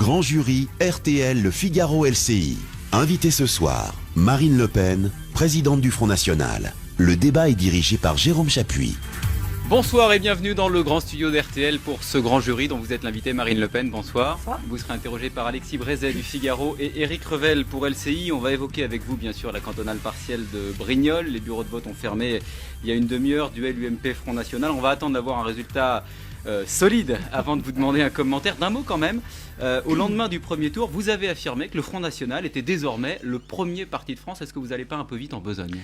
Grand jury RTL Le Figaro LCI. Invité ce soir, Marine Le Pen, présidente du Front National. Le débat est dirigé par Jérôme Chapuis. Bonsoir et bienvenue dans le grand studio d'RTL pour ce grand jury dont vous êtes l'invité Marine Le Pen. Bonsoir. Bonsoir. Vous serez interrogé par Alexis Brézet du Figaro et Éric Revel pour LCI. On va évoquer avec vous bien sûr la cantonale partielle de Brignoles. Les bureaux de vote ont fermé il y a une demi-heure. Duel UMP Front National. On va attendre d'avoir un résultat solide avant de vous demander un commentaire. D'un mot quand même, au lendemain du premier tour, vous avez affirmé que le Front National était désormais le premier parti de France. Est-ce que vous n'allez pas un peu vite en besogne ?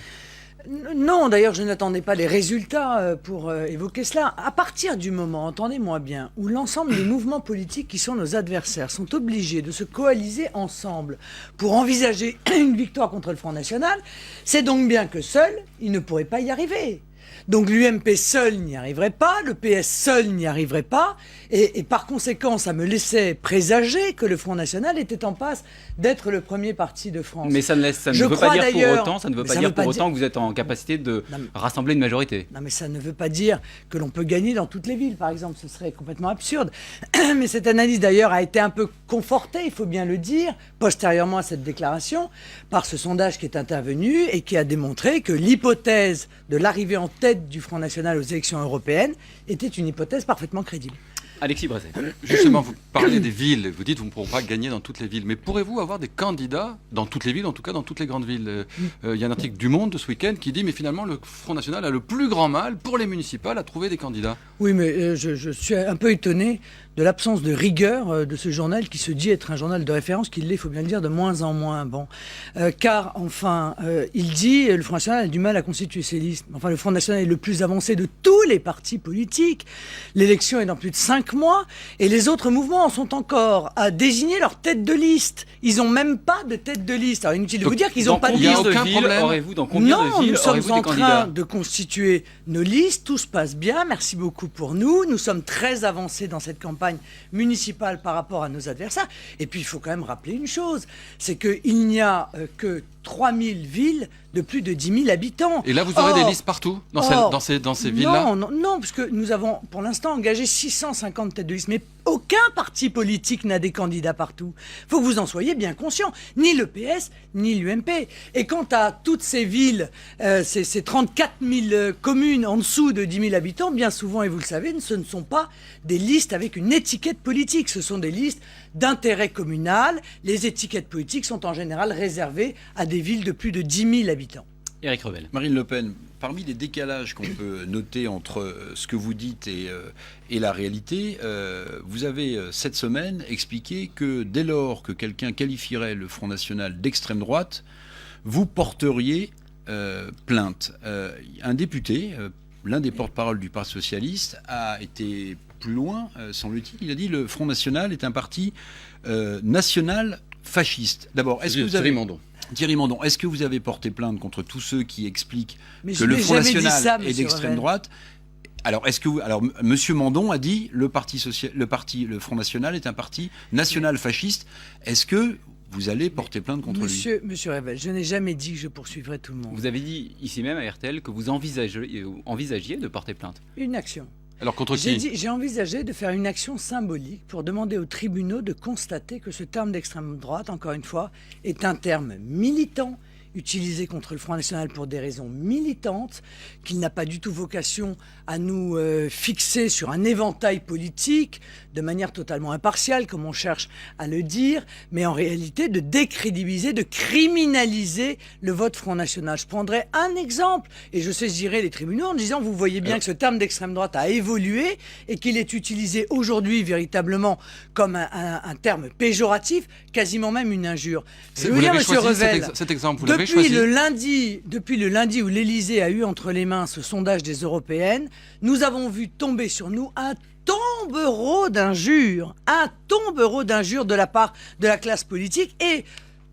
Non, d'ailleurs, je n'attendais pas les résultats pour évoquer cela. À partir du moment, entendez-moi bien, où l'ensemble des mouvements politiques qui sont nos adversaires sont obligés de se coaliser ensemble pour envisager une victoire contre le Front National, c'est donc bien que seul, ils ne pourraient pas y arriver. Donc l'UMP seul n'y arriverait pas, le PS seul n'y arriverait pas, et par conséquent, ça me laissait présager que le Front National était en passe d'être le premier parti de France. Mais ça ne veut pas dire pour autant, ça ne veut pas dire pour autant que vous êtes en capacité de rassembler une majorité. Non, mais ça ne veut pas dire que l'on peut gagner dans toutes les villes, par exemple, ce serait complètement absurde. Mais cette analyse d'ailleurs a été un peu confortée, il faut bien le dire, postérieurement à cette déclaration, par ce sondage qui est intervenu et qui a démontré que l'hypothèse de l'arrivée en tête du Front National aux élections européennes était une hypothèse parfaitement crédible. Alexis Brézet. Justement, vous parlez des villes, vous dites que vous ne pourrez pas gagner dans toutes les villes, mais pourrez-vous avoir des candidats dans toutes les villes, en tout cas dans toutes les grandes villes Il y a un article du Monde de ce week-end qui dit mais finalement le Front National a le plus grand mal pour les municipales à trouver des candidats. Oui, mais je suis un peu étonné de l'absence de rigueur de ce journal qui se dit être un journal de référence, qui l'est, il faut bien le dire, de moins en moins. Bon. Car, enfin, il dit le Front National a du mal à constituer ses listes. Enfin, le Front National est le plus avancé de tous les partis politiques. L'élection est dans plus de 5 mois et les autres mouvements en sont encore à désigner leur tête de liste. Ils n'ont même pas de tête de liste. Alors, inutile de vous dire qu'ils n'ont pas de liste. Dans combien de villes nous sommes aurez-vous en des candidats train de constituer nos listes. Tout se passe bien. Merci beaucoup pour nous. Nous sommes très avancés dans cette campagne municipale par rapport à nos adversaires. Et puis, il faut quand même rappeler une chose, c'est qu'il n'y a que 3000 villes de plus de 10 000 habitants. Et là, vous aurez des listes partout dans ces villes-là ? Non, parce que nous avons pour l'instant engagé 650 têtes de liste. Mais aucun parti politique n'a des candidats partout. Il faut que vous en soyez bien conscients. Ni le PS, ni l'UMP. Et quant à toutes ces villes, ces 34 000 communes en dessous de 10 000 habitants, bien souvent, et vous le savez, ce ne sont pas des listes avec une étiquette politique. Ce sont des listes d'intérêt communal. Les étiquettes politiques sont en général réservées à des villes de plus de 10 000 habitants. Éric Revel. Marine Le Pen, parmi les décalages qu'on peut noter entre ce que vous dites et la réalité, vous avez cette semaine expliqué que dès lors que quelqu'un qualifierait le Front National d'extrême droite, vous porteriez plainte. Un député, l'un des porte-parole du Parti Socialiste, a été plus loin, semble-t-il. Il a dit le Front National est un parti national fasciste. D'abord, est-ce que vous avez... Thierry Mandon, est-ce que vous avez porté plainte contre tous ceux qui expliquent que le Front National est d'extrême droite ? Alors, Monsieur Mandon a dit le Front National est un parti national fasciste. Est-ce que vous allez porter plainte contre lui ? Monsieur Revel, je n'ai jamais dit que je poursuivrai tout le monde. Vous avez dit ici même à RTL que vous envisagiez de porter plainte. Une action. Alors contre qui ? J'ai envisagé de faire une action symbolique pour demander aux tribunaux de constater que ce terme d'extrême droite, encore une fois, est un terme militant, utilisé contre le Front National pour des raisons militantes, qu'il n'a pas du tout vocation à nous fixer sur un éventail politique de manière totalement impartiale, comme on cherche à le dire, mais en réalité de décrédibiliser, de criminaliser le vote Front National. Je prendrai un exemple et je saisirai les tribunaux en disant vous voyez bien que ce terme d'extrême droite a évolué et qu'il est utilisé aujourd'hui véritablement comme un terme péjoratif, quasiment même une injure. Je veux dire, monsieur Revel, cet exemple, vous l'avez choisi. Depuis le lundi où l'Élysée a eu entre les mains ce sondage des européennes, nous avons vu tomber sur nous un tombereau d'injures de la part de la classe politique et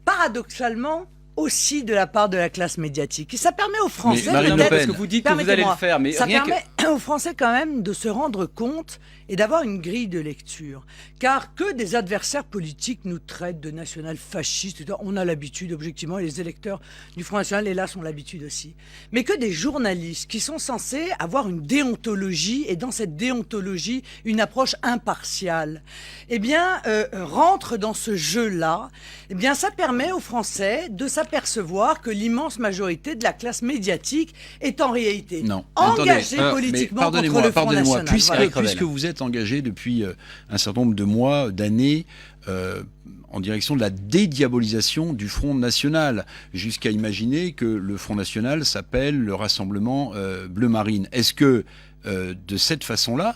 paradoxalement aussi de la part de la classe médiatique. Et ça permet aux Français, Marine Le peut-être, Pen. Parce que vous dites que vous allez le permettez-moi, faire, mais ça rien permet aux Français quand même de se rendre compte et d'avoir une grille de lecture. Car que des adversaires politiques nous traitent de national-fascistes, on a l'habitude, objectivement, et les électeurs du Front National, hélas, ont l'habitude aussi. Mais que des journalistes qui sont censés avoir une déontologie, et dans cette déontologie, une approche impartiale, eh bien, rentrent dans ce jeu-là, eh bien, ça permet aux Français de s'apercevoir que l'immense majorité de la classe médiatique est en réalité engagée politiquement contre le Front National. Puisque vous êtes engagé depuis un certain nombre de mois, d'années, en direction de la dédiabolisation du Front National, jusqu'à imaginer que le Front National s'appelle le Rassemblement Bleu Marine. Est-ce que, de cette façon-là,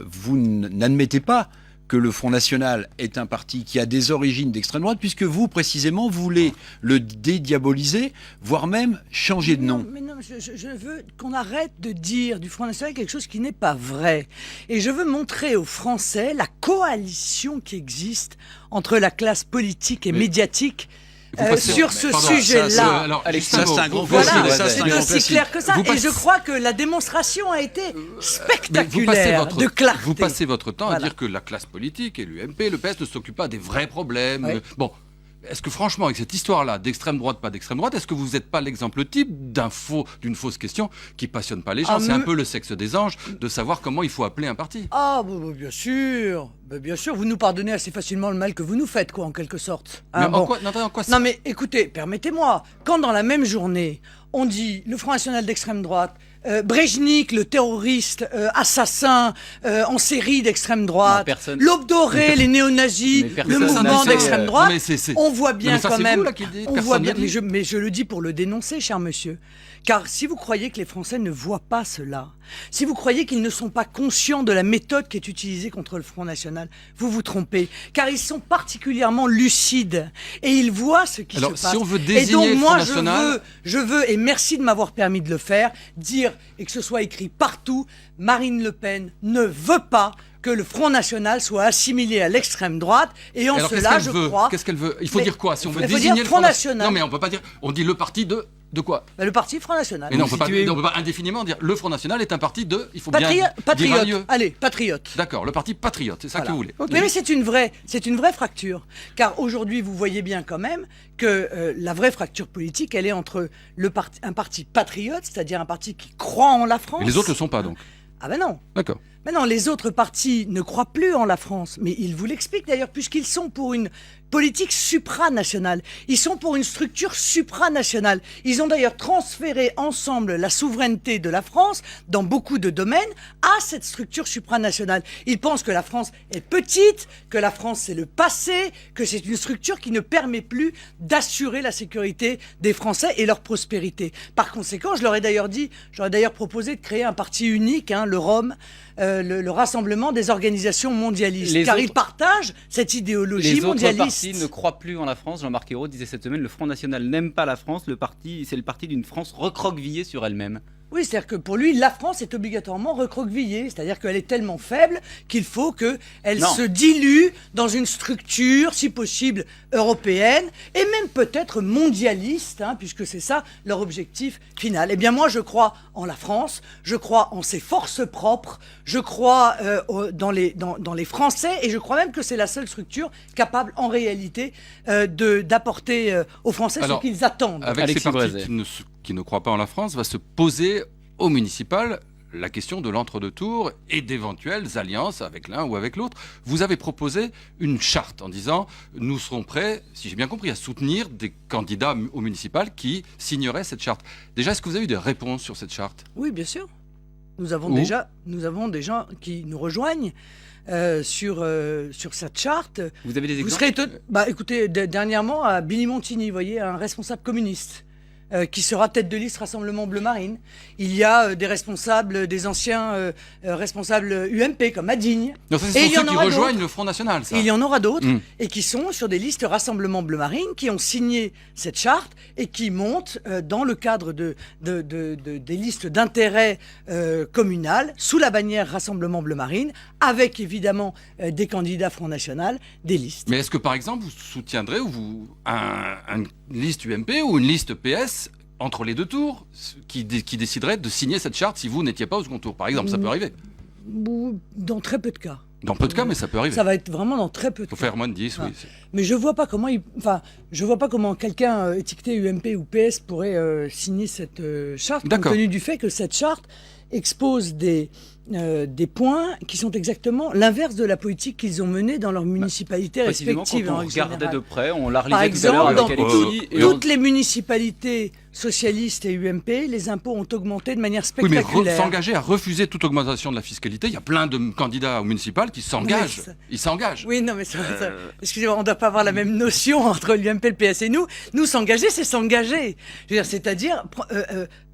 vous n'admettez pas que le Front National est un parti qui a des origines d'extrême droite, puisque vous, précisément, voulez le dédiaboliser, voire même changer de nom? Mais non, je veux qu'on arrête de dire du Front National quelque chose qui n'est pas vrai. Et je veux montrer aux Français la coalition qui existe entre la classe politique et médiatique sur ce sujet-là. Ça, c'est un grand Voilà, classique. c'est aussi clair que ça. Et je crois que la démonstration a été spectaculaire de clarté. Vous passez votre temps Voilà. à dire que la classe politique et l'UMP, le PS ne s'occupent pas des vrais problèmes. Oui. Bon. Est-ce que franchement, avec cette histoire-là d'extrême droite, pas d'extrême droite, est-ce que vous n'êtes pas l'exemple type d'une fausse question qui passionne pas les gens? C'est un peu le sexe des anges de savoir comment il faut appeler un parti. Ah, bien sûr. Bien sûr, vous nous pardonnez assez facilement le mal que vous nous faites, quoi, en quelque sorte. Mais en quoi Non, mais écoutez, permettez-moi, quand dans la même journée, on dit le Front National d'extrême droite, Brejnik, le terroriste assassin en série d'extrême droite, l'Aube dorée, les néo-nazis, le mouvement d'extrême droite, on voit bien quand même. On voit bien, mais je le dis pour le dénoncer, cher monsieur. Car si vous croyez que les Français ne voient pas cela, si vous croyez qu'ils ne sont pas conscients de la méthode qui est utilisée contre le Front National, vous vous trompez. Car ils sont particulièrement lucides et ils voient ce qui se passe. Si on veut désigner le Front National... je veux, et merci de m'avoir permis de le faire, dire, et que ce soit écrit partout, Marine Le Pen ne veut pas que le Front National soit assimilé à l'extrême droite, et en cela, je crois... Qu'est-ce qu'elle veut? Il faut dire quoi? Si on veut il faut désigner dire le Front National. Non, mais on peut pas dire... On dit le parti de quoi? Le parti Front National. Mais non, on peut pas indéfiniment dire le Front National est un parti de... Il faut bien patriote. dire Allez, patriote. D'accord, le parti patriote, c'est ça que vous voulez. Okay. Mais c'est une vraie fracture. Car aujourd'hui, vous voyez bien quand même que la vraie fracture politique, elle est entre un parti patriote, c'est-à-dire un parti qui croit en la France. Et les autres ne le sont pas, donc. Ah ben non. D'accord. Mais non, les autres partis ne croient plus en la France. Mais ils vous l'expliquent d'ailleurs, puisqu'ils sont pour une politique supranationale. Ils sont pour une structure supranationale. Ils ont d'ailleurs transféré ensemble la souveraineté de la France dans beaucoup de domaines à cette structure supranationale. Ils pensent que la France est petite, que la France c'est le passé, que c'est une structure qui ne permet plus d'assurer la sécurité des Français et leur prospérité. Par conséquent, j'aurais d'ailleurs proposé de créer un parti unique, le ROM, le Rassemblement des organisations mondialistes, car ils partagent cette idéologie mondialiste. Les autres partis ne croient plus en la France. Jean-Marc Ayrault disait cette semaine, le Front National n'aime pas la France, c'est le parti d'une France recroquevillée sur elle-même. Oui, c'est-à-dire que pour lui, la France est obligatoirement recroquevillée. C'est-à-dire qu'elle est tellement faible qu'il faut qu'elle se dilue dans une structure, si possible, européenne, et même peut-être mondialiste, puisque c'est ça leur objectif final. Eh bien, moi, je crois en la France, je crois en ses forces propres, je crois dans les Français, et je crois même que c'est la seule structure capable, en réalité, d'apporter aux Français ce qu'ils attendent. Avec ces partis qui ne croient pas en la France, va se poser au municipal la question de l'entre-deux-tours et d'éventuelles alliances avec l'un ou avec l'autre. Vous avez proposé une charte en disant nous serons prêts, si j'ai bien compris, à soutenir des candidats au municipal qui signeraient cette charte. Déjà, est-ce que vous avez eu des réponses sur cette charte? Oui, bien sûr. Nous avons des gens qui nous rejoignent sur cette charte. Vous avez des exemples? Écoutez, dernièrement à Billy Montigny, vous voyez, un responsable communiste. qui sera tête de liste Rassemblement Bleu Marine. Il y a des responsables, des anciens responsables UMP comme Adigne. Donc ça, c'est ceux qui rejoignent le Front National, ça. Et il y en aura d'autres, et qui sont sur des listes Rassemblement Bleu Marine, qui ont signé cette charte et qui montent dans le cadre des listes d'intérêt communal, sous la bannière Rassemblement Bleu Marine, avec évidemment des candidats Front National, des listes. Mais est-ce que par exemple vous soutiendrez une liste UMP ou une liste PS entre les deux tours qui déciderait de signer cette charte si vous n'étiez pas au second tour, par exemple? Ça peut arriver. Dans très peu de cas. Dans peu de cas, mais ça peut arriver. Ça va être vraiment dans très peu de cas. Il faut faire moins de 10, oui. Mais je vois pas comment quelqu'un étiqueté UMP ou PS pourrait signer cette charte, compte tenu du fait que cette charte expose des points qui sont exactement l'inverse de la politique qu'ils ont menée dans leurs municipalités respectives. Quand on regardait de près, on la Par relisait tout à l'heure exemple, avec dans Alexis. toutes les municipalités socialistes et UMP, les impôts ont augmenté de manière spectaculaire. Oui, mais s'engager à refuser toute augmentation de la fiscalité, il y a plein de candidats au municipal qui s'engagent. Ils s'engagent. Oui, non, mais excusez-moi, on ne doit pas avoir la même notion entre l'UMP, le PS et nous. Nous, s'engager, c'est s'engager. C'est-à-dire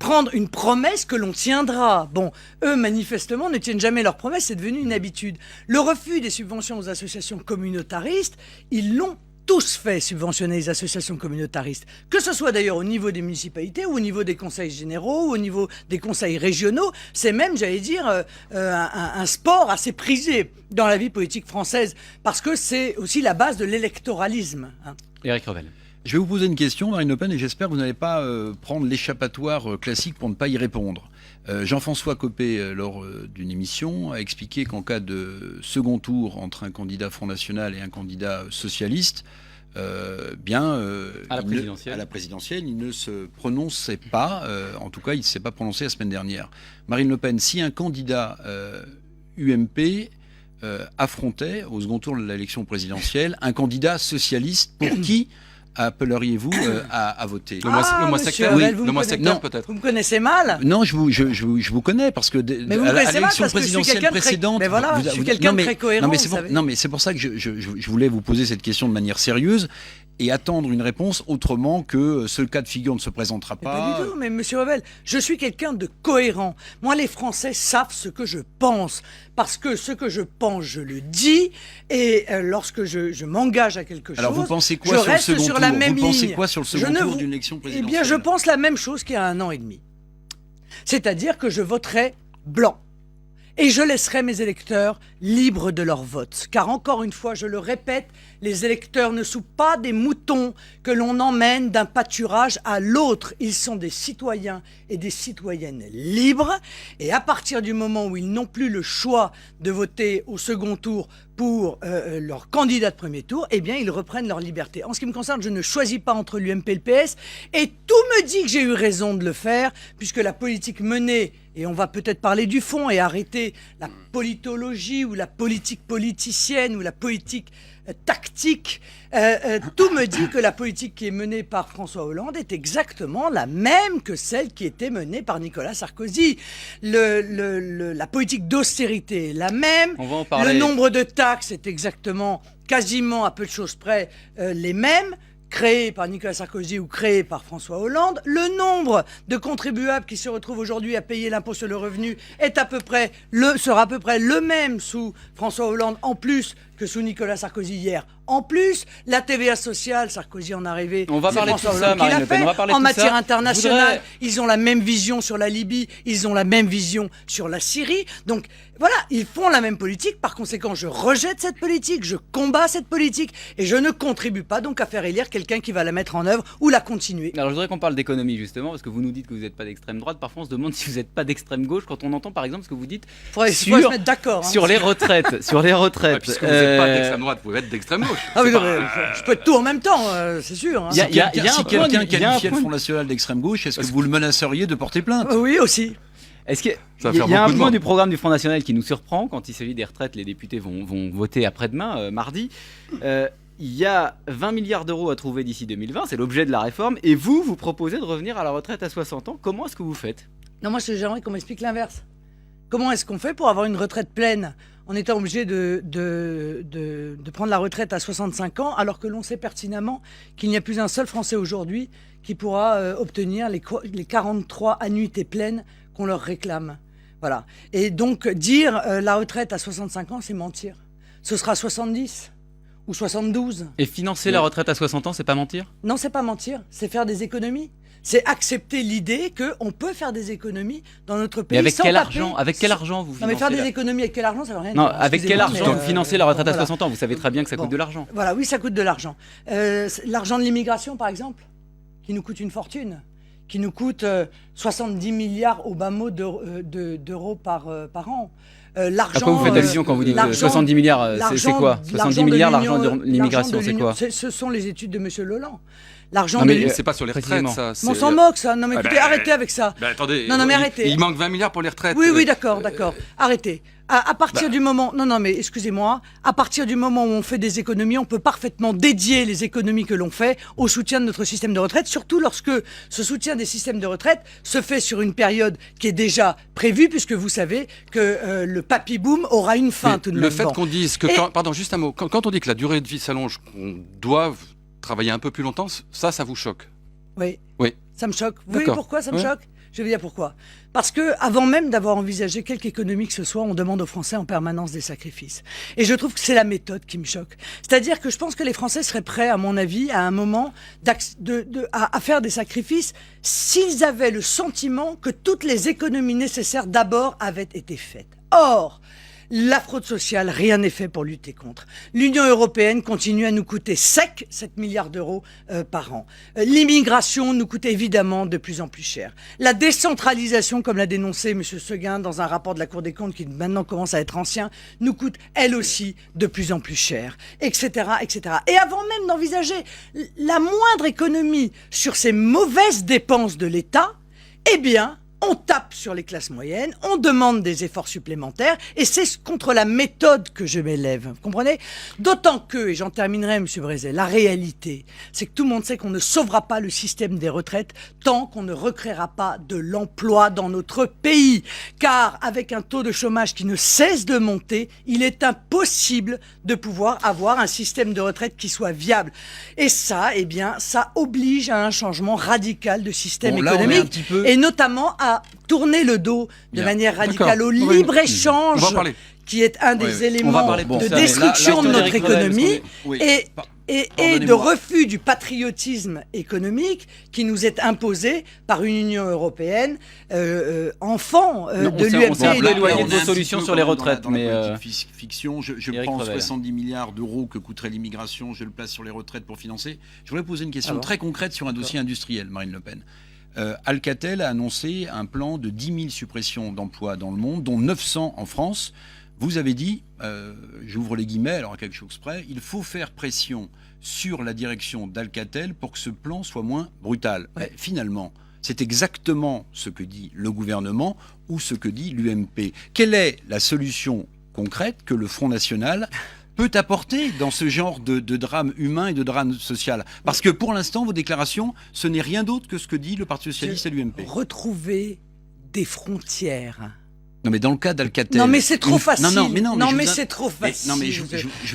prendre une promesse que l'on tiendra. Bon, eux, manifestement, ne tiennent jamais leurs promesses, c'est devenu une habitude. Le refus des subventions aux associations communautaristes, ils l'ont tous fait, subventionner les associations communautaristes, que ce soit d'ailleurs au niveau des municipalités ou au niveau des conseils généraux ou au niveau des conseils régionaux. C'est même, j'allais dire, un sport assez prisé dans la vie politique française, parce que c'est aussi la base de l'électoralisme. Éric Revel. Je vais vous poser une question, Marine Le Pen, et j'espère que vous n'allez pas prendre l'échappatoire classique pour ne pas y répondre. Jean-François Copé, lors d'une émission, a expliqué qu'en cas de second tour entre un candidat Front National et un candidat socialiste, à la présidentielle, il ne se prononçait pas, en tout cas il ne s'est pas prononcé la semaine dernière. Marine Le Pen, si un candidat UMP affrontait au second tour de l'élection présidentielle un candidat socialiste, pour qui appelleriez-vous à voter? Le mois sectaire, oui, le mois sectaire peut-être. Vous me connaissez mal? Non, je vous connais parce que mais vous me connaissez mal parce que je suis quelqu'un précédente. Mais voilà, je suis quelqu'un de très cohérent. Non, mais c'est pour ça que je voulais vous poser cette question de manière sérieuse et attendre une réponse autrement que ce cas de figure ne se présentera pas. Pas du tout, mais Monsieur Revel, je suis quelqu'un de cohérent. Moi, les Français savent ce que je pense, parce que ce que je pense, je le dis, et lorsque je m'engage à quelque chose, alors vous pensez quoi sur le second tour? Vous pensez quoi sur le second tour d'une élection présidentielle? Eh bien, je pense la même chose qu'il y a 1 an et demi. C'est-à-dire que je voterai blanc. Et je laisserai mes électeurs libres de leur vote. Car encore une fois, je le répète, les électeurs ne sont pas des moutons que l'on emmène d'un pâturage à l'autre. Ils sont des citoyens et des citoyennes libres. Et à partir du moment où ils n'ont plus le choix de voter au second tour pour leur candidat de premier tour, eh bien, ils reprennent leur liberté. En ce qui me concerne, je ne choisis pas entre l'UMP et le PS. Et tout me dit que j'ai eu raison de le faire, puisque la politique menée, et on va peut-être parler du fond et arrêter la politologie ou la politique politicienne ou la politique tactique, tout me dit que la politique qui est menée par François Hollande est exactement la même que celle qui était menée par Nicolas Sarkozy. La politique d'austérité est la même. On va en parler. Le nombre de taxes est exactement, quasiment à peu de choses près, les mêmes, créées par Nicolas Sarkozy ou créées par François Hollande. Le nombre de contribuables qui se retrouvent aujourd'hui à payer l'impôt sur le revenu est sera à peu près le même sous François Hollande, en plus que sous Nicolas Sarkozy hier. En plus, la TVA sociale, Sarkozy en arrivée. On va parler de tout ça, Marine Le Pen. On va parler en de tout matière ça. internationale, ils ont la même vision sur la Libye, ils ont la même vision sur la Syrie. Donc voilà, ils font la même politique. Par conséquent, je rejette cette politique, je combats cette politique et je ne contribue pas donc à faire élire quelqu'un qui va la mettre en œuvre ou la continuer. Alors je voudrais qu'on parle d'économie justement, parce que vous nous dites que vous n'êtes pas d'extrême droite. Parfois on se demande si vous n'êtes pas d'extrême gauche quand on entend par exemple ce que vous dites faut se mettre d'accord. Sur les retraites. Sur les retraites. Ouais, puisque vous n'êtes pas d'extrême droite, vous pouvez être d'extrême gauche. Ah oui, je peux être tout en même temps, c'est sûr. Si quelqu'un qualifiait le Front National d'extrême gauche, est-ce que vous le menaceriez de porter plainte? Oui, aussi. Est-ce qu'il y a un point du programme du Front National qui nous surprend quand il s'agit des retraites? Les députés vont voter après-demain, mardi. Il y a 20 milliards d'euros à trouver d'ici 2020, c'est l'objet de la réforme. Et vous proposez de revenir à la retraite à 60 ans. Comment est-ce que vous faites? Non, moi j'aimerais qu'on m'explique l'inverse. Comment est-ce qu'on fait pour avoir une retraite pleine en étant obligé de prendre la retraite à 65 ans, alors que l'on sait pertinemment qu'il n'y a plus un seul Français aujourd'hui qui pourra obtenir les 43 annuités pleines qu'on leur réclame. Voilà. Et donc, dire la retraite à 65 ans, c'est mentir. Ce sera 70 ou 72. Et financer la retraite à 60 ans, c'est pas mentir ? Non, c'est pas mentir, c'est faire des économies. C'est accepter l'idée qu'on peut faire des économies dans notre pays. Mais avec sans quel taper. argent ? Avec quel argent vous Non, mais financez faire des la- économies avec quel argent, ça veut rien Non, dire. avec quel Excusez-moi, argent mais, financer la retraite à voilà. 60 ans ? Vous savez très bien que ça coûte de l'argent. Voilà, oui, ça coûte de l'argent. L'argent de l'immigration, par exemple, qui nous coûte une fortune, qui nous coûte 70 milliards au bas mot d'euros par an. À quoi vous faites allusion quand vous dites 70 milliards c'est quoi 70 milliards, l'argent de l'immigration, c'est quoi ? Ce sont les études de M. Leland. L'argent Non, de mais l'Union. C'est pas sur les retraites, précisément. ça. On c'est- s'en moque, ça. Non, mais Ah écoutez, ben, arrêtez avec ça. Ben, attendez, Non, mais arrêtez. Il manque 20 milliards pour les retraites. Oui, d'accord. Arrêtez. À partir du moment... Non, mais excusez-moi. À partir du moment où on fait des économies, on peut parfaitement dédier les économies que l'on fait au soutien de notre système de retraite, surtout lorsque ce soutien des systèmes de retraite se fait sur une période qui est déjà prévue, puisque vous savez que le papy-boom aura une fin Mais tout de le même. fait Bon. qu'on dise que... Pardon, juste un mot. Quand on dit que la durée de vie s'allonge, qu'on doit travailler un peu plus longtemps, ça vous choque. Oui. Oui. Ça me choque. Vous voyez D'accord. pourquoi ça me Ouais. choque ? Je vais vous dire pourquoi. Parce que avant même d'avoir envisagé quelque économie que ce soit, on demande aux Français en permanence des sacrifices. Et je trouve que c'est la méthode qui me choque. C'est-à-dire que je pense que les Français seraient prêts, à mon avis, à un moment, à faire des sacrifices s'ils avaient le sentiment que toutes les économies nécessaires d'abord avaient été faites. Or, la fraude sociale, rien n'est fait pour lutter contre. L'Union européenne continue à nous coûter sec 7 milliards d'euros par an. L'immigration nous coûte évidemment de plus en plus cher. La décentralisation, comme l'a dénoncé M. Seguin dans un rapport de la Cour des comptes qui maintenant commence à être ancien, nous coûte elle aussi de plus en plus cher, etc., etc. Et avant même d'envisager la moindre économie sur ces mauvaises dépenses de l'État, eh bien, on tape sur les classes moyennes, on demande des efforts supplémentaires, et c'est contre la méthode que je m'élève. Vous comprenez ? D'autant que, et j'en terminerai, M. Brézet, la réalité, c'est que tout le monde sait qu'on ne sauvera pas le système des retraites tant qu'on ne recréera pas de l'emploi dans notre pays. Car avec un taux de chômage qui ne cesse de monter, il est impossible de pouvoir avoir un système de retraite qui soit viable. Et ça, eh bien, ça oblige à un changement radical de système Bon, là, on est un économique, petit peu- et notamment à tourner le dos de Bien. manière radicale D'accord. au On va- libre-échange, on va en parler. qui est un des Ouais, ouais. On va éléments parler de de ça, mais là- destruction là, de notre Eric Revel, économie, Oui. et de Pardonnez-moi. refus du patriotisme économique qui nous est imposé par une Union européenne enfant Non, de on s'est l'UMP. un peu et éloigné on de est vos un solutions petit peu sur les dans la- retraites, dans la mais, politique fiction, je Éric prends Revel. 70 milliards d'euros que coûterait l'immigration, je le place sur les retraites pour financer. Je voulais poser une question Alors très concrète sur un dossier industriel, Marine Le Pen. Alcatel a annoncé un plan de 10 000 suppressions d'emplois dans le monde, dont 900 en France. Vous avez dit, j'ouvre les guillemets, alors à quelque chose près, il faut faire pression sur la direction d'Alcatel pour que ce plan soit moins brutal. Ouais. Mais finalement, c'est exactement ce que dit le gouvernement ou ce que dit l'UMP. Quelle est la solution concrète que le Front National peut apporter dans ce genre de drame humain et de drame social? Parce que pour l'instant, vos déclarations, ce n'est rien d'autre que ce que dit le Parti Socialiste et l'UMP. Retrouver des frontières. Non, mais dans le cas d'Alcatel... Non, mais c'est trop facile. Non, mais Non, mais je vous c'est trop mais- facile. Non, mais Vous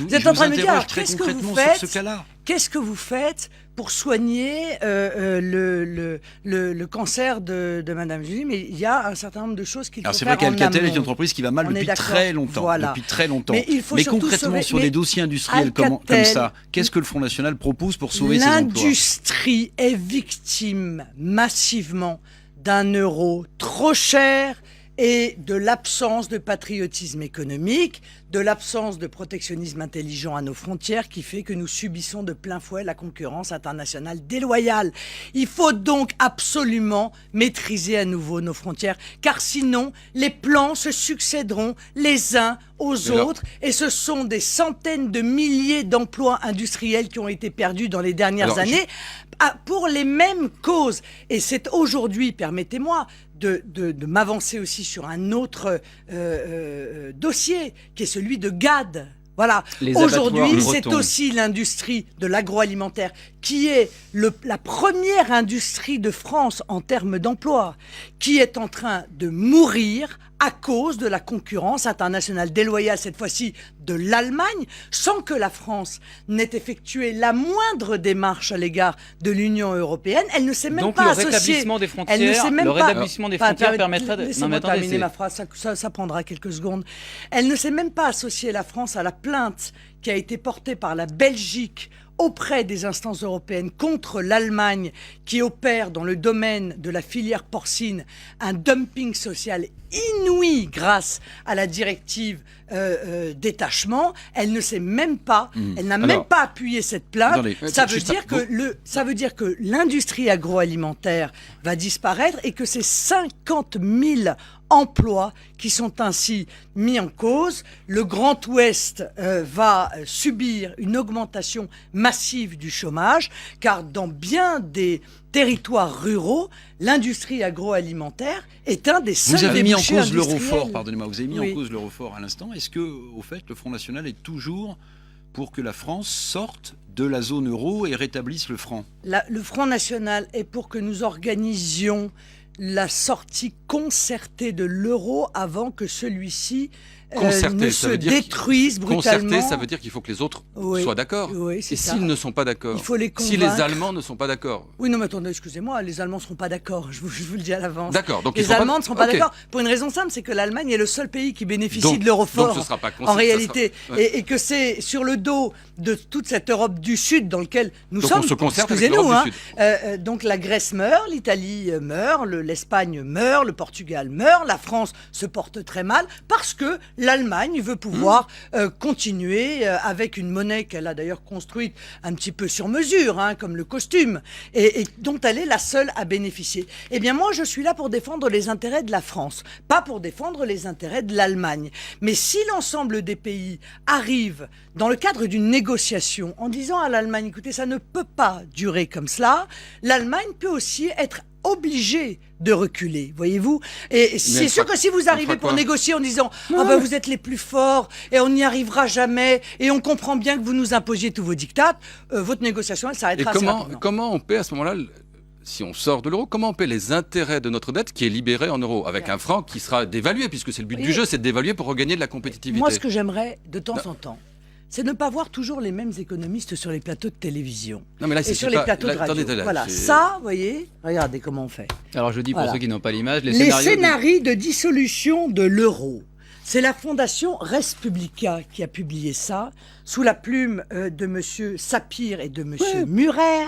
vous êtes en train de me dire, interroge alors, très qu'est-ce que vous concrètement faites sur ce cas-là. Qu'est-ce que vous faites pour soigner le cancer de Madame Julie? Mais il y a un certain nombre de choses qu'il faut Alors c'est faire vrai qu'Alcatel en est une amont. entreprise qui va mal On est depuis d'accord. très longtemps. Voilà. Depuis très longtemps. Mais il faut surtout concrètement, sauver- sur mais des dossiers industriels comme Alcatel- ça, qu'est-ce que le Front National propose pour sauver ces emplois? L'industrie est victime massivement d'un euro trop cher et de l'absence de patriotisme économique, de l'absence de protectionnisme intelligent à nos frontières qui fait que nous subissons de plein fouet la concurrence internationale déloyale. Il faut donc absolument maîtriser à nouveau nos frontières, car sinon les plans se succéderont les uns aux Mais là- autres, et ce sont des centaines de milliers d'emplois industriels qui ont été perdus dans les dernières Alors, années pour les mêmes causes. Et c'est aujourd'hui, permettez-moi, de m'avancer aussi sur un autre dossier, qui est celui de GAD. Voilà. Les Aujourd'hui, abattoirs c'est bretons. aussi l'industrie de l'agroalimentaire qui est la première industrie de France en termes d'emploi, qui est en train de mourir à cause de la concurrence internationale déloyale, cette fois-ci de l'Allemagne, sans que la France n'ait effectué la moindre démarche à l'égard de l'Union européenne. Elle ne s'est même Donc pas le associée. rétablissement des frontières, Elle ne s'est même le pas- rétablissement des Enfin, frontières permettrait de... Laissez-moi terminer ma phrase, ça prendra quelques secondes. Elle ne s'est même pas associée, la France, à la plainte qui a été portée par la Belgique auprès des instances européennes contre l'Allemagne qui opère dans le domaine de la filière porcine un dumping social inouï grâce à la directive détachement. Elle ne s'est même pas, elle n'a même pas appuyé cette plainte. Attendez, Ça veut dire que l'industrie agroalimentaire va disparaître et que ces 50 000 emplois qui sont ainsi mis en cause. Le Grand Ouest va subir une augmentation massive du chômage, car dans bien des territoires ruraux, l'industrie agroalimentaire est un des seuls Vous avez mis en débouchés cause industriels. l'euro-fort, pardonnez-moi, vous avez mis Oui. en cause l'euro-fort à l'instant. Est-ce que, au fait, le Front National est toujours pour que la France sorte de la zone euro et rétablisse le franc? Le Front National est pour que nous organisions la sortie concertée de l'euro avant que celui-ci ne se détruise brutalement. Concerté, ça veut dire qu'il faut que les autres soient d'accord. Oui, Et c'est ça. s'ils ne sont pas d'accord, Il faut les si les convaincre. Allemands ne sont pas d'accord, Oui, non, mais attendez, excusez-moi, les Allemands ne seront pas d'accord, je vous le dis à l'avance. d'accord. Donc ils Les sont pas- Allemands ne seront pas Ok. d'accord, pour une raison simple, c'est que l'Allemagne est le seul pays qui bénéficie Donc- de l'euro donc fort, ce sera pas en réalité, ça sera- et que c'est sur le dos de toute cette Europe du Sud dans lequel nous Donc sommes, on se concerte avec excusez-nous, l'Europe du donc la Grèce meurt, l'Italie meurt, l'Espagne meurt, le Portugal meurt, la France se porte très mal, parce que l'Allemagne veut pouvoir continuer avec une monnaie qu'elle a d'ailleurs construite un petit peu sur mesure, comme le costume, et dont elle est la seule à bénéficier. Eh bien moi, je suis là pour défendre les intérêts de la France, pas pour défendre les intérêts de l'Allemagne. Mais si l'ensemble des pays arrivent dans le cadre d'une négociation en disant à l'Allemagne, écoutez, ça ne peut pas durer comme cela, l'Allemagne peut aussi être obligée de reculer, voyez-vous. Et c'est elle sûr fera- que si vous elle arrivez fera pour quoi négocier en disant vous êtes les plus forts et on n'y arrivera jamais et on comprend bien que vous nous imposiez tous vos dictats, votre négociation elle Et s'arrêtera assez rapidement. comment on paie à ce moment-là, si on sort de l'euro, comment on paie les intérêts de notre dette qui est libérée en euros, avec un franc qui sera dévalué, puisque c'est le but du jeu, c'est de dévaluer pour regagner de la compétitivité. Moi, ce que j'aimerais de temps en temps, c'est ne pas voir toujours les mêmes économistes sur les plateaux de télévision Non, mais là, et c'est sur pas- les plateaux là, de radio. attendez, là, Voilà, c'est- ça, vous voyez, regardez comment on fait. Alors je dis pour Voilà. ceux qui n'ont pas l'image, les Les scénarios... scénarios de dissolution de l'euro. C'est la fondation Respublica qui a publié ça, sous la plume de M. Sapir et de M. Murer,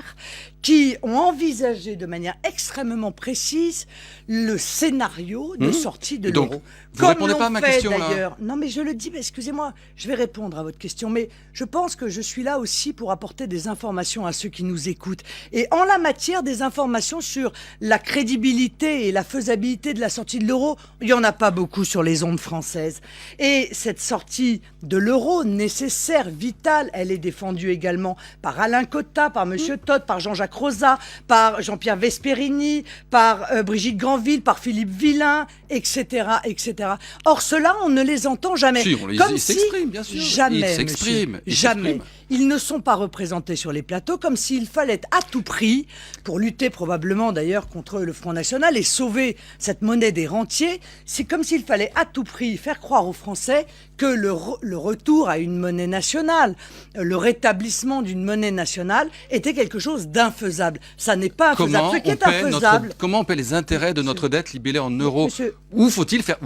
qui ont envisagé de manière extrêmement précise le scénario de sortie de Donc, l'euro. vous répondez pas à ma question, là. D'ailleurs. Non, mais je le dis, mais excusez-moi, je vais répondre à votre question, mais je pense que je suis là aussi pour apporter des informations à ceux qui nous écoutent. Et en la matière, des informations sur la crédibilité et la faisabilité de la sortie de l'euro, il n'y en a pas beaucoup sur les ondes françaises. Et cette sortie de l'euro, nécessaire, vitale, elle est défendue également par Alain Cotta, par M. Todt, par Jean-Jacques Rosa, par Jean-Pierre Vesperini, par Brigitte Granville, par Philippe Villain, etc., etc. Or, cela, on ne les entend jamais. Si, ils s'expriment, bien sûr. Jamais, Ils monsieur, s'expriment, ils jamais. s'expriment. Ils ne sont pas représentés sur les plateaux, comme s'il fallait à tout prix, pour lutter probablement d'ailleurs contre le Front National et sauver cette monnaie des rentiers, c'est comme s'il fallait à tout prix faire croire aux Français que le retour à une monnaie nationale, le rétablissement d'une monnaie nationale était quelque chose d'infaisable. Ça n'est pas infaisable. Ce qui est infaisable... Comment on paie les intérêts de notre dette libellée en euros? Monsieur- Ou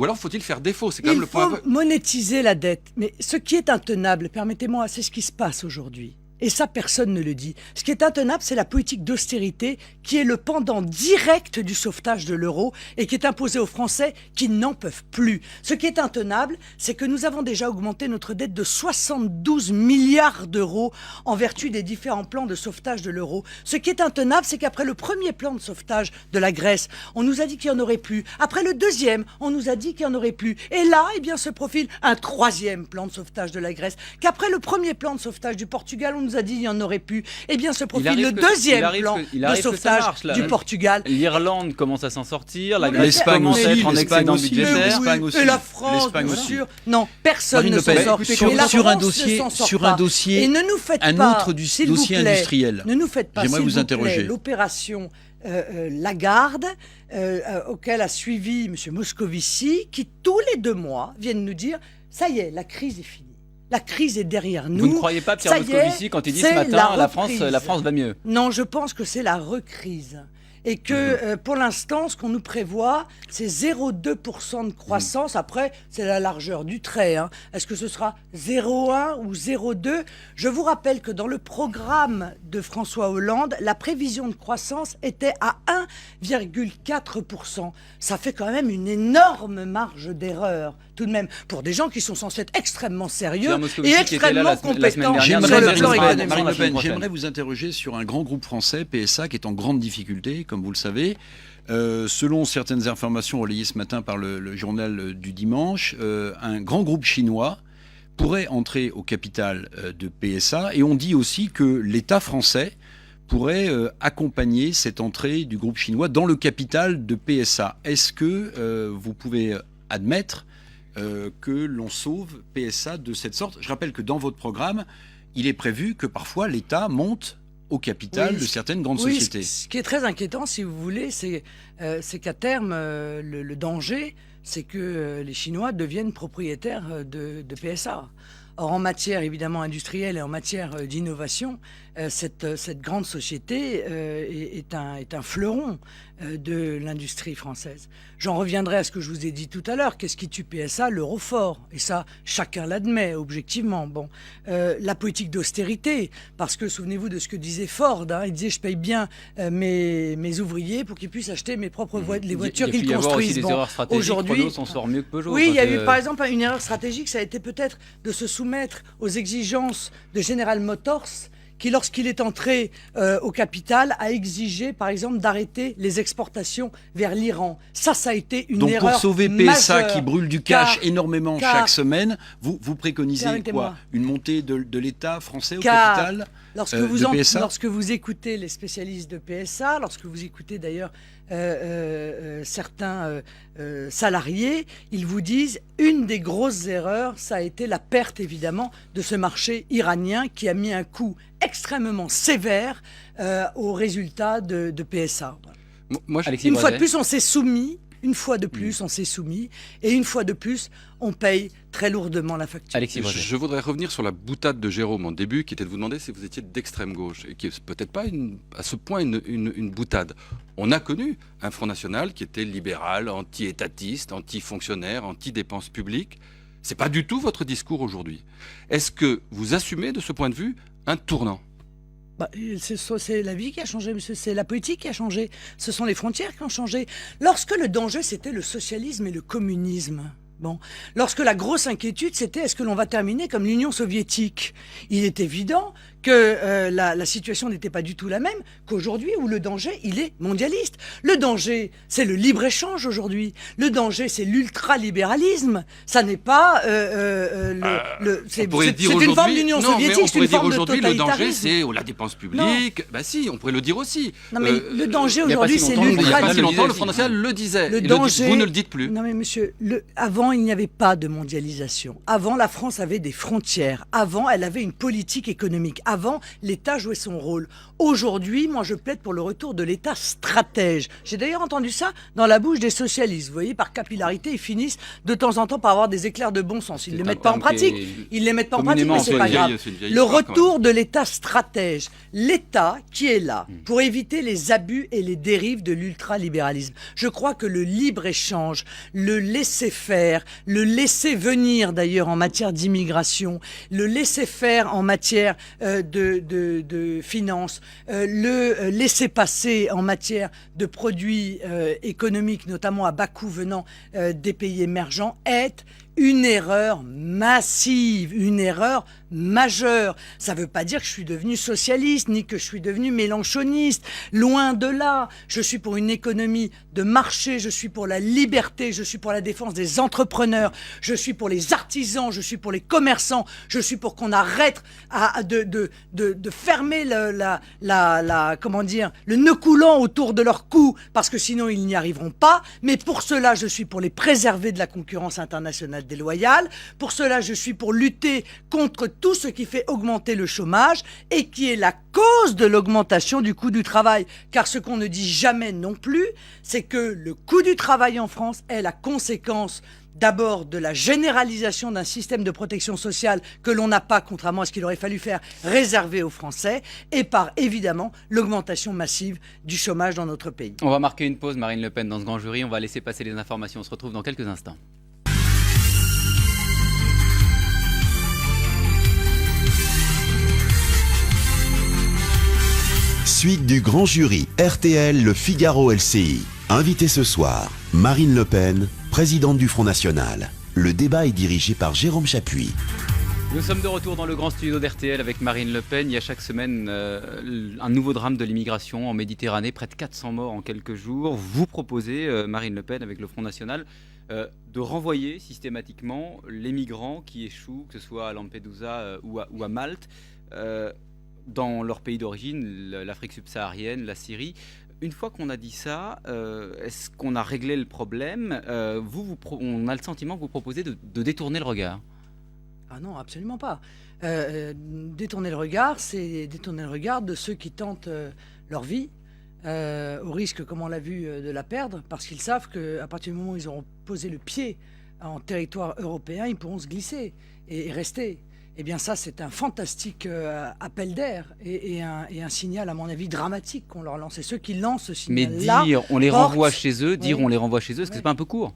alors faut-il faire défaut? C'est quand même Il le point. faut monétiser la dette. Mais ce qui est intenable, permettez-moi, c'est ce qui se passe aujourd'hui. Et ça, personne ne le dit. Ce qui est intenable, c'est la politique d'austérité qui est le pendant direct du sauvetage de l'euro et qui est imposée aux Français qui n'en peuvent plus. Ce qui est intenable, c'est que nous avons déjà augmenté notre dette de 72 milliards d'euros en vertu des différents plans de sauvetage de l'euro. Ce qui est intenable, c'est qu'après le premier plan de sauvetage de la Grèce, on nous a dit qu'il n'y en aurait plus. Après le deuxième, on nous a dit qu'il n'y en aurait plus. Et là, eh bien, se profile un troisième plan de sauvetage de la Grèce. Qu'après le premier plan de sauvetage du Portugal, on nous a dit qu'il n'y en aurait plus. Eh bien, se profile le deuxième plan de sauvetage du Portugal. L'Irlande commence à s'en sortir, la Mais Grèce l'Espagne commence à aussi, être en l'Espagne excédent aussi. budgétaire. l'Espagne aussi. Et la France, L'Espagne bien aussi. sûr. Non, personne Marine ne Le s'en Pen, sort. écoutez, Et la sur un France ne dossier- s'en sort sur pas. un dossier, Et ne nous faites un pas, autre s'il vous dossier plaît, industriel. Ne nous faites pas, J'aimerais s'il vous vous interroger. plaît, l'opération Lagarde, auquel a suivi M. Moscovici, qui tous les 2 mois viennent nous dire « ça y est, la crise est finie. La crise est derrière nous. » Vous ne croyez pas Pierre Moscovici quand il dit ce matin la France va mieux? Non, je pense que c'est la reprise. Et que pour l'instant, ce qu'on nous prévoit, c'est 0,2% de croissance. Après, c'est la largeur du trait. Hein. Est-ce que ce sera 0,1 ou 0,2? Je vous rappelle que dans le programme de François Hollande, la prévision de croissance était à 1,4%. Ça fait quand même une énorme marge d'erreur, tout de même, pour des gens qui sont censés être extrêmement sérieux et extrêmement compétents sur le plan économique. Marine Le Pen, j'aimerais vous interroger sur un grand groupe français, PSA, qui est en grande difficulté, comme vous le savez. Selon certaines informations relayées ce matin par le journal du dimanche, un grand groupe chinois pourrait entrer au capital de PSA, et on dit aussi que l'État français pourrait accompagner cette entrée du groupe chinois dans le capital de PSA. Est-ce que vous pouvez admettre que l'on sauve PSA de cette sorte? Je rappelle que dans votre programme, il est prévu que parfois l'État monte au capital de certaines grandes sociétés. Ce qui est très inquiétant, si vous voulez, c'est qu'à terme, le danger, c'est que les Chinois deviennent propriétaires de PSA. Or, en matière évidemment industrielle et en matière d'innovation, cette grande société est un fleuron de l'industrie française. J'en reviendrai à ce que je vous ai dit tout à l'heure. Qu'est-ce qui tue PSA? L'euro fort. Et ça, chacun l'admet objectivement. Bon, la politique d'austérité, parce que souvenez-vous de ce que disait Ford. Hein, il disait je paye bien mes ouvriers pour qu'ils puissent acheter mes propres les voitures qu'ils construisent. Aujourd'hui, on s'en sort mieux que Peugeot. Oui, il y a eu par exemple une erreur stratégique. Ça a été peut-être de se soumettre aux exigences de General Motors, qui, lorsqu'il est entré au capital, a exigé, par exemple, d'arrêter les exportations vers l'Iran. Ça a été une erreur. Donc, pour sauver PSA majeure, qui brûle du cash énormément chaque semaine, vous préconisez quoi? Une montée de l'État français au capital de PSA? Lorsque vous écoutez les spécialistes de PSA, lorsque vous écoutez d'ailleurs certains salariés, ils vous disent une des grosses erreurs, ça a été la perte évidemment de ce marché iranien qui a mis un coup extrêmement sévère aux résultats de PSA. Une fois de plus, on s'est soumis. Une fois de plus, on s'est soumis. Et une fois de plus, on paye très lourdement la facture. Je voudrais revenir sur la boutade de Jérôme en début, qui était de vous demander si vous étiez d'extrême gauche, et qui n'est peut-être pas à ce point une boutade. On a connu un Front National qui était libéral, anti-étatiste, anti-fonctionnaire, anti-dépenses publiques. C'est pas du tout votre discours aujourd'hui. Est-ce que vous assumez de ce point de vue un tournant? C'est la vie qui a changé, monsieur. C'est la politique qui a changé. Ce sont les frontières qui ont changé. Lorsque le danger, c'était le socialisme et le communisme. Bon. Lorsque la grosse inquiétude, c'était est-ce que l'on va terminer comme l'Union soviétique? Il est évident que la situation n'était pas du tout la même qu'aujourd'hui où le danger, il est mondialiste. Le danger, c'est le libre-échange aujourd'hui. Le danger, c'est l'ultralibéralisme. Ça n'est pas... c'est une forme d'Union soviétique, c'est une forme de totalitarisme. Le danger, c'est la dépense publique. Bah si, on pourrait le dire aussi. Non, mais le danger aujourd'hui, c'est l'ultralibéralisme. Il n'y a pas si l'ultralibéralisme. longtemps, le Front National le disait. Le danger... Vous ne le dites plus. Non mais monsieur, avant, il n'y avait pas de mondialisation. Avant, la France avait des frontières. Avant, elle avait une politique économique. Avant, l'État jouait son rôle. Aujourd'hui, moi, je plaide pour le retour de l'État stratège. J'ai d'ailleurs entendu ça dans la bouche des socialistes. Vous voyez, par capillarité, ils finissent de temps en temps par avoir des éclairs de bon sens. Ils ne les mettent pas en pratique. Ils les mettent pas en pratique, mais c'est pas grave. Le retour de l'État stratège. L'État qui est là pour éviter les abus et les dérives de l'ultralibéralisme. Je crois que le libre-échange, le laisser-faire, le laisser-venir d'ailleurs en matière d'immigration, le laisser-faire en matière de finances, le laisser-passer en matière de produits économiques, notamment à bas coût venant des pays émergents, est une erreur massive, une erreur majeure. Ça ne veut pas dire que je suis devenu socialiste, ni que je suis devenu mélenchoniste. Loin de là. Je suis pour une économie de marché, je suis pour la liberté, je suis pour la défense des entrepreneurs, je suis pour les artisans, je suis pour les commerçants, je suis pour qu'on arrête de fermer comment dire, le nœud coulant autour de leur cou, parce que sinon ils n'y arriveront pas. Mais pour cela, je suis pour les préserver de la concurrence internationale déloyale. Pour cela, je suis pour lutter contre tout ce qui fait augmenter le chômage et qui est la cause de l'augmentation du coût du travail. Car ce qu'on ne dit jamais non plus, c'est que le coût du travail en France est la conséquence d'abord de la généralisation d'un système de protection sociale que l'on n'a pas, contrairement à ce qu'il aurait fallu faire, réservé aux Français, et par évidemment l'augmentation massive du chômage dans notre pays. On va marquer une pause, Marine Le Pen, dans ce grand jury. On va laisser passer les informations. On se retrouve dans quelques instants. Suite du grand jury RTL Le Figaro LCI. Invité ce soir, Marine Le Pen, présidente du Front National. Le débat est dirigé par Jérôme Chapuis. Nous sommes de retour dans le grand studio d'RTL avec Marine Le Pen. Il y a chaque semaine un nouveau drame de l'immigration en Méditerranée, près de 400 morts en quelques jours. Vous proposez, Marine Le Pen, avec le Front National, de renvoyer systématiquement les migrants qui échouent, que ce soit à Lampedusa ou à Malte, dans leur pays d'origine, l'Afrique subsaharienne, la Syrie. Une fois qu'on a dit ça, est-ce qu'on a réglé le problème ? On a le sentiment que vous proposez de détourner le regard. Ah non, absolument pas. Détourner le regard, c'est détourner le regard de ceux qui tentent leur vie, au risque, comme on l'a vu, de la perdre, parce qu'ils savent qu'à partir du moment où ils auront posé le pied en territoire européen, ils pourront se glisser et rester. Eh bien ça, c'est un fantastique appel d'air et un signal, à mon avis, dramatique qu'on leur lance. Et ceux qui lancent ce signal-là... Mais dire on les renvoie chez eux, Oui. on les renvoie chez eux, est-ce que c'est pas un peu court ?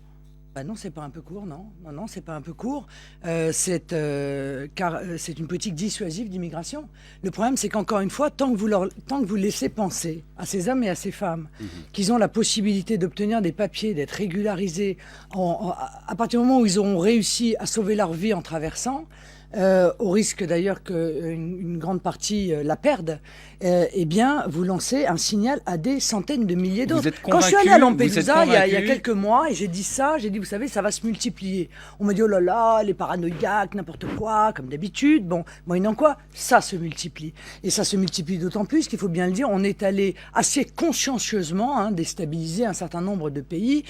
Non, c'est pas un peu court, non. Non, c'est pas un peu court. Car c'est une politique dissuasive d'immigration. Le problème, c'est qu'encore une fois, tant que vous laissez penser à ces hommes et à ces femmes qu'ils ont la possibilité d'obtenir des papiers, d'être régularisés, à partir du moment où ils auront réussi à sauver leur vie en traversant, au risque d'ailleurs qu'une grande partie la perde, eh bien, vous lancez un signal à des centaines de milliers d'autres. Quand je suis allée à Lampedusa il y a quelques mois et j'ai dit, vous savez, ça va se multiplier. On m'a dit, oh là là, les paranoïaques, n'importe quoi, comme d'habitude. Bon, moyennant quoi, ça se multiplie. Et ça se multiplie d'autant plus qu'il faut bien le dire, on est allé assez consciencieusement déstabiliser un certain nombre de pays,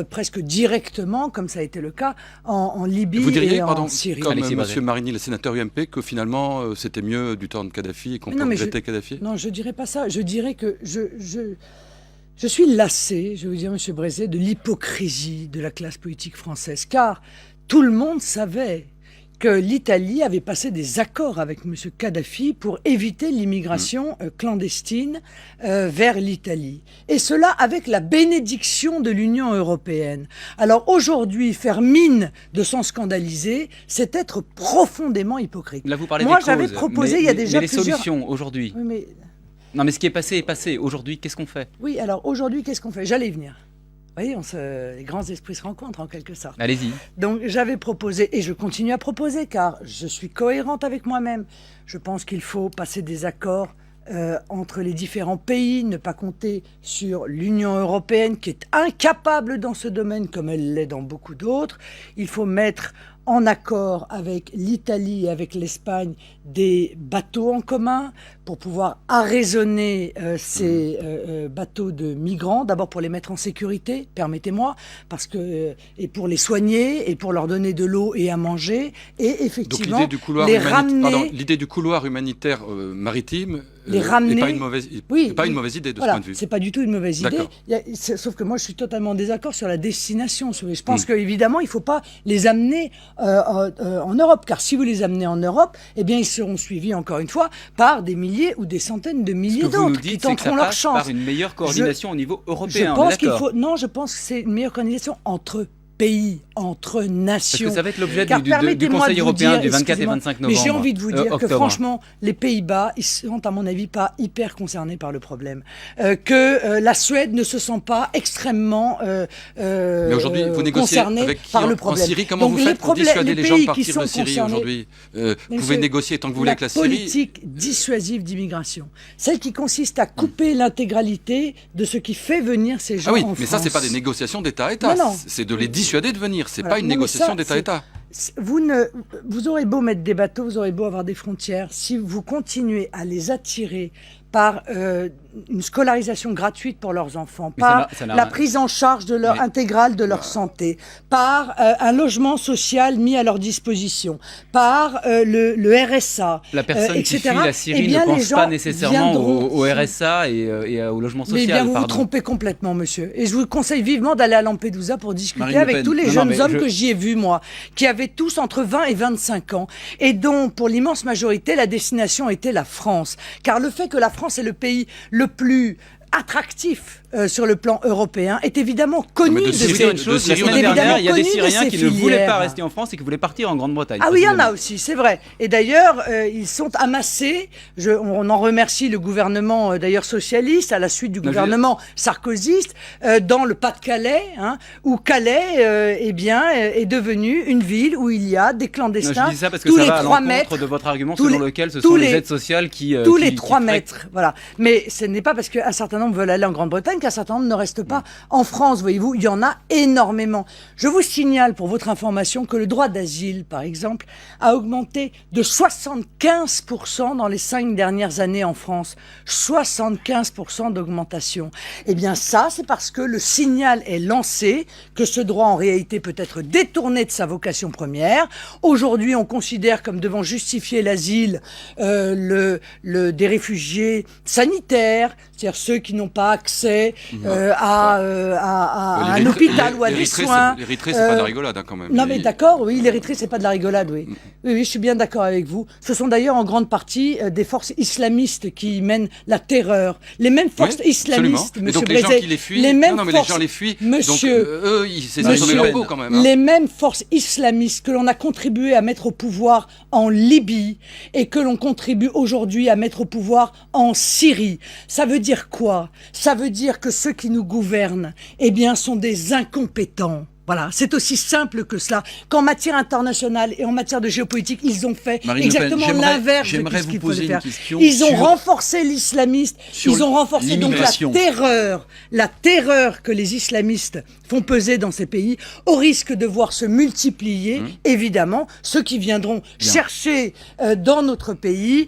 presque directement, comme ça a été le cas en Libye et en Syrie. Comme Alexis M. Marini, le sénateur UMP, que finalement c'était mieux du temps de Kadhafi et qu'on peut regretter Kadhafi. Non, je dirais pas ça. Je dirais que je suis lassé, je veux dire, M. Brézé, de l'hypocrisie de la classe politique française. Car tout le monde savait que l'Italie avait passé des accords avec M. Kadhafi pour éviter l'immigration clandestine vers l'Italie. Et cela avec la bénédiction de l'Union européenne. Alors aujourd'hui, faire mine de s'en scandaliser, c'est être profondément hypocrite. Là, vous parlez Moi, des j'avais causes, proposé il y a déjà mais les plusieurs... solutions aujourd'hui. Oui, mais... Non, mais ce qui est passé est passé. Aujourd'hui, qu'est-ce qu'on fait ? Oui, alors aujourd'hui, qu'est-ce qu'on fait ? J'allais y venir. Vous voyez, les grands esprits se rencontrent en quelque sorte. Allez-y. Donc j'avais proposé, et je continue à proposer, car je suis cohérente avec moi-même. Je pense qu'il faut passer des accords entre les différents pays, ne pas compter sur l'Union européenne qui est incapable dans ce domaine comme elle l'est dans beaucoup d'autres. Il faut mettre en accord avec l'Italie et avec l'Espagne des bateaux en commun pour pouvoir arraisonner ces bateaux de migrants, d'abord pour les mettre en sécurité, permettez-moi, parce que et pour les soigner et pour leur donner de l'eau et à manger et effectivement l'idée du couloir humanitaire maritime les ramener, n'est pas une mauvaise, pas une mauvaise idée de ce point de vue. C'est pas du tout une mauvaise idée. Sauf que moi, je suis totalement en désaccord sur la destination. Je pense qu'évidemment, il ne faut pas les amener en Europe. Car si vous les amenez en Europe, eh bien, ils seront suivis, encore une fois, par des milliers ou des centaines de milliers d'autres qui tenteront leur chance. Par une meilleure coordination au niveau européen. Je pense que c'est une meilleure coordination entre pays, entre nations. Parce que ça va être l'objet du Conseil européen du 24 et 25 novembre. Mais j'ai envie de vous dire que franchement, les Pays-Bas, ils sont à mon avis pas hyper concernés par le problème. Que la Suède ne se sent pas extrêmement mais aujourd'hui, vous négociez avec qui par le problème. En Syrie, comment vous faites pour dissuader les gens de partir de Syrie aujourd'hui Vous pouvez négocier tant que vous voulez avec la Syrie. La politique dissuasive d'immigration, celle qui consiste à couper l'intégralité de ce qui fait venir ces gens en France. Mais ça, c'est pas des négociations d'État-État. C'est de les dissuader de venir. C'est pas une négociation d'État-État. Vous aurez beau mettre des bateaux, vous aurez beau avoir des frontières, si vous continuez à les attirer par une scolarisation gratuite pour leurs enfants, Mais par ça n'a la rien. prise en charge de leur intégrale de leur santé, par un logement social mis à leur disposition, par le RSA, La personne qui etc. fuit la Syrie Eh bien, ne les pense gens pas nécessairement viendront- au RSA et au logement Mais social. bien, vous vous pardon. trompez complètement, monsieur. Et je vous conseille vivement d'aller à Lampedusa pour discuter Marine Le avec Pen. tous les Non, jeunes mais hommes je- que j'y ai vus, moi, qui avaient tous entre 20 et 25 ans, et dont, pour l'immense majorité, la destination était la France. Car le fait que la France est le pays le plus attractif sur le plan européen est évidemment connu mais de de Je vais vous Syrie, dire ces... une chose, la Syrie, semaine on a dernière, évidemment il y a des connu de Syriens ces qui ne voulaient pas filières. rester en France et qui voulaient partir en Grande-Bretagne. Ah oui, il y en a précisément. aussi, c'est vrai. Et d'ailleurs, ils sont amassés. On en remercie le gouvernement, d'ailleurs socialiste, à la suite du Non, gouvernement sarkozyste, dans le Pas-de-Calais, hein, où Calais, eh bien, est devenue une ville où il y a des Non, clandestins je dis ça parce que tous ça les va à 3 l'encontre mètres. de votre argument tous selon les- lequel ce tous sont les les- aides sociales qui tous qui- les qui 3 feraient- mètres, voilà. Mais ce n'est pas parce qu'un certain nombre veulent aller en Grande-Bretagne qu'un certain nombre ne restent pas en France, voyez-vous. Il y en a énormément. Je vous signale, pour votre information, que le droit d'asile, par exemple, a augmenté de 75% dans les 5 dernières années en France. 75% d'augmentation. Eh bien ça, c'est parce que le signal est lancé que ce droit, en réalité, peut être détourné de sa vocation première. Aujourd'hui, on considère comme devant justifier l'asile des réfugiés sanitaires, c'est-à-dire ceux qui n'ont pas accès à un hôpital ou à des l'Érythrée, soins. L'Érythrée, c'est pas de la rigolade, hein, quand même. Non mais d'accord, oui, l'Érythrée, c'est pas de la rigolade, oui. Oui, je suis bien d'accord avec vous. Ce sont d'ailleurs en grande partie des forces islamistes qui mènent la terreur. Les mêmes forces Oui, islamistes, absolument. Et monsieur donc les gens Brézet, qui les fuient, les mêmes non, mais forces, les gens les fuient. monsieur, donc eux, c'est Marine sauver Le leur Pen. peau quand même. Hein. les mêmes forces islamistes que l'on a contribué à mettre au pouvoir en Libye et que l'on contribue aujourd'hui à mettre au pouvoir en Syrie. Ça veut dire quoi? Ça veut dire que ceux qui nous gouvernent, eh bien, sont des incompétents. Voilà, c'est aussi simple que cela. Qu'en matière internationale et en matière de géopolitique, ils ont fait Marine Le Pen, exactement j'aimerais- l'inverse de j'aimerais ce vous qu'il poser fallait une faire. question Ils ont sur- renforcé l'islamiste, sur ils ont renforcé donc la l'immigration. terreur que les islamistes font peser dans ces pays, au risque de voir se multiplier, évidemment, ceux qui viendront chercher dans notre pays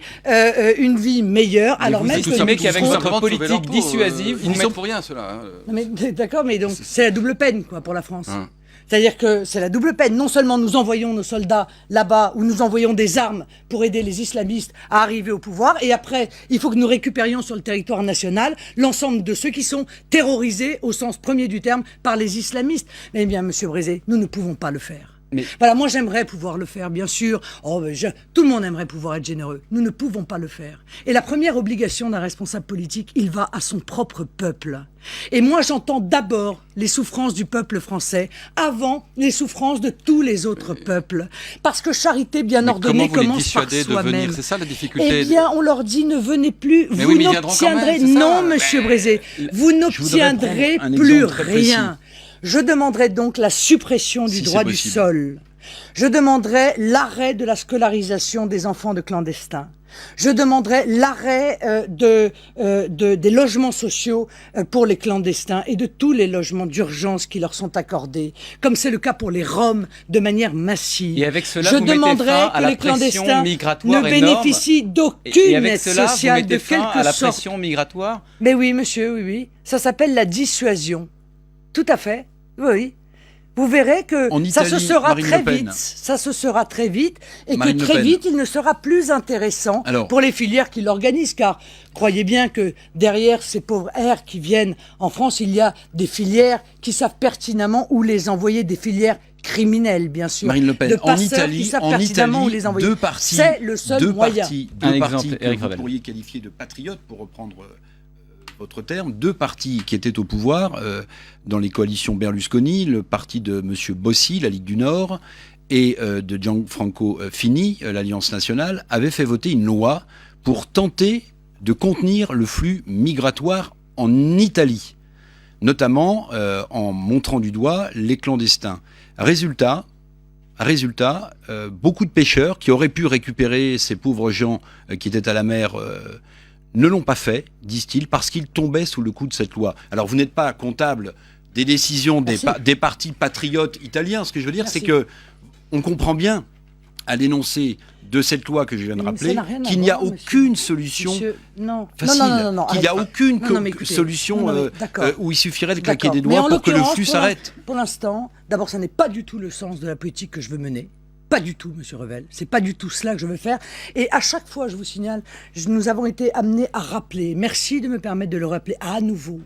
une vie meilleure, alors vous même que estimez nous qu'avec serons- votre Simplement de sauver leur politique peau, dissuasive, ils vous n'y sont mettez- pour rien, ceux-là. Hein. Non, mais d'accord, mais donc c'est la double peine quoi pour la France. Hein. C'est-à-dire que c'est la double peine. Non seulement nous envoyons nos soldats là-bas, ou nous envoyons des armes pour aider les islamistes à arriver au pouvoir, et après, il faut que nous récupérions sur le territoire national l'ensemble de ceux qui sont terrorisés au sens premier du terme par les islamistes. Eh bien, monsieur Brézé, nous ne pouvons pas le faire. Mais- Voilà, moi j'aimerais pouvoir le faire, bien sûr. Oh, mais tout le monde aimerait pouvoir être généreux. Nous ne pouvons pas le faire. Et la première obligation d'un responsable politique, il va à son propre peuple. Et moi j'entends d'abord les souffrances du peuple français avant les souffrances de tous les autres peuples. Parce que charité bien Mais ordonnée comment vous les commence par dissuadez de venir? soi-même. C'est ça la difficulté. Eh bien, on leur dit ne venez plus, Mais vous oui, mais ils viendront quand n'obtiendrez... même, c'est ça. Non, monsieur Brézé, vous n'obtiendrez prendre un plus exemple très précis. rien. Je demanderai donc la suppression du Si droit c'est du possible. sol. Je demanderai l'arrêt de la scolarisation des enfants de clandestins. Je demanderai l'arrêt des logements sociaux pour les clandestins et de tous les logements d'urgence qui leur sont accordés, comme c'est le cas pour les Roms de manière massive. Et avec cela, je vous mettez demanderai fin à que la les pression clandestins migratoire ne énorme. bénéficient Et d'aucune avec aide cela, vous sociale mettez de fin à quelque la sorte. pression migratoire. Mais oui, monsieur, oui, oui. Ça s'appelle la dissuasion. Tout à fait. Oui. Vous verrez que En ça se Italie, sera Marine très Le Pen. vite. Ça se sera très vite. Et Marine que Le très Pen. vite, il ne sera plus intéressant Alors- pour les filières qui l'organisent. Car croyez bien que derrière ces pauvres airs qui viennent en France, il y a des filières qui savent pertinemment où les envoyer, des filières criminelles, bien sûr. Marine Le Pen, de en passeurs Italie, qui savent pertinemment où les envoyer. deux partis, C'est le seul deux moyen. partis, Un deux exemple, partis que Éric vous Revel. pourriez qualifier de patriotes, pour reprendre votre terme, deux partis qui étaient au pouvoir dans les coalitions Berlusconi, le parti de M. Bossi, la Ligue du Nord, et de Gianfranco Fini, l'Alliance nationale, avaient fait voter une loi pour tenter de contenir le flux migratoire en Italie, notamment en montrant du doigt les clandestins. Résultat, beaucoup de pêcheurs qui auraient pu récupérer ces pauvres gens qui étaient à la mer ne l'ont pas fait, disent-ils, parce qu'ils tombaient sous le coup de cette loi. Alors vous n'êtes pas comptable des décisions des partis patriotes italiens. Ce que je veux dire, Merci. c'est que on comprend bien à l'énoncé de cette loi que je viens de Mais ça rappeler n'a rien à qu'il n'y a voir, aucune monsieur. solution Monsieur, non. facile, qu'il n'y a aucune mais écoutez, solution d'accord. où il suffirait de claquer D'accord. des Mais doigts en pour que le l'occurrence, flux s'arrête. Pour l'instant, d'abord, ça n'est pas du tout le sens de la politique que je veux mener. Pas du tout, monsieur Revel. C'est pas du tout cela que je veux faire. Et à chaque fois, je vous signale, nous avons été amenés à rappeler, merci de me permettre de le rappeler à nouveau,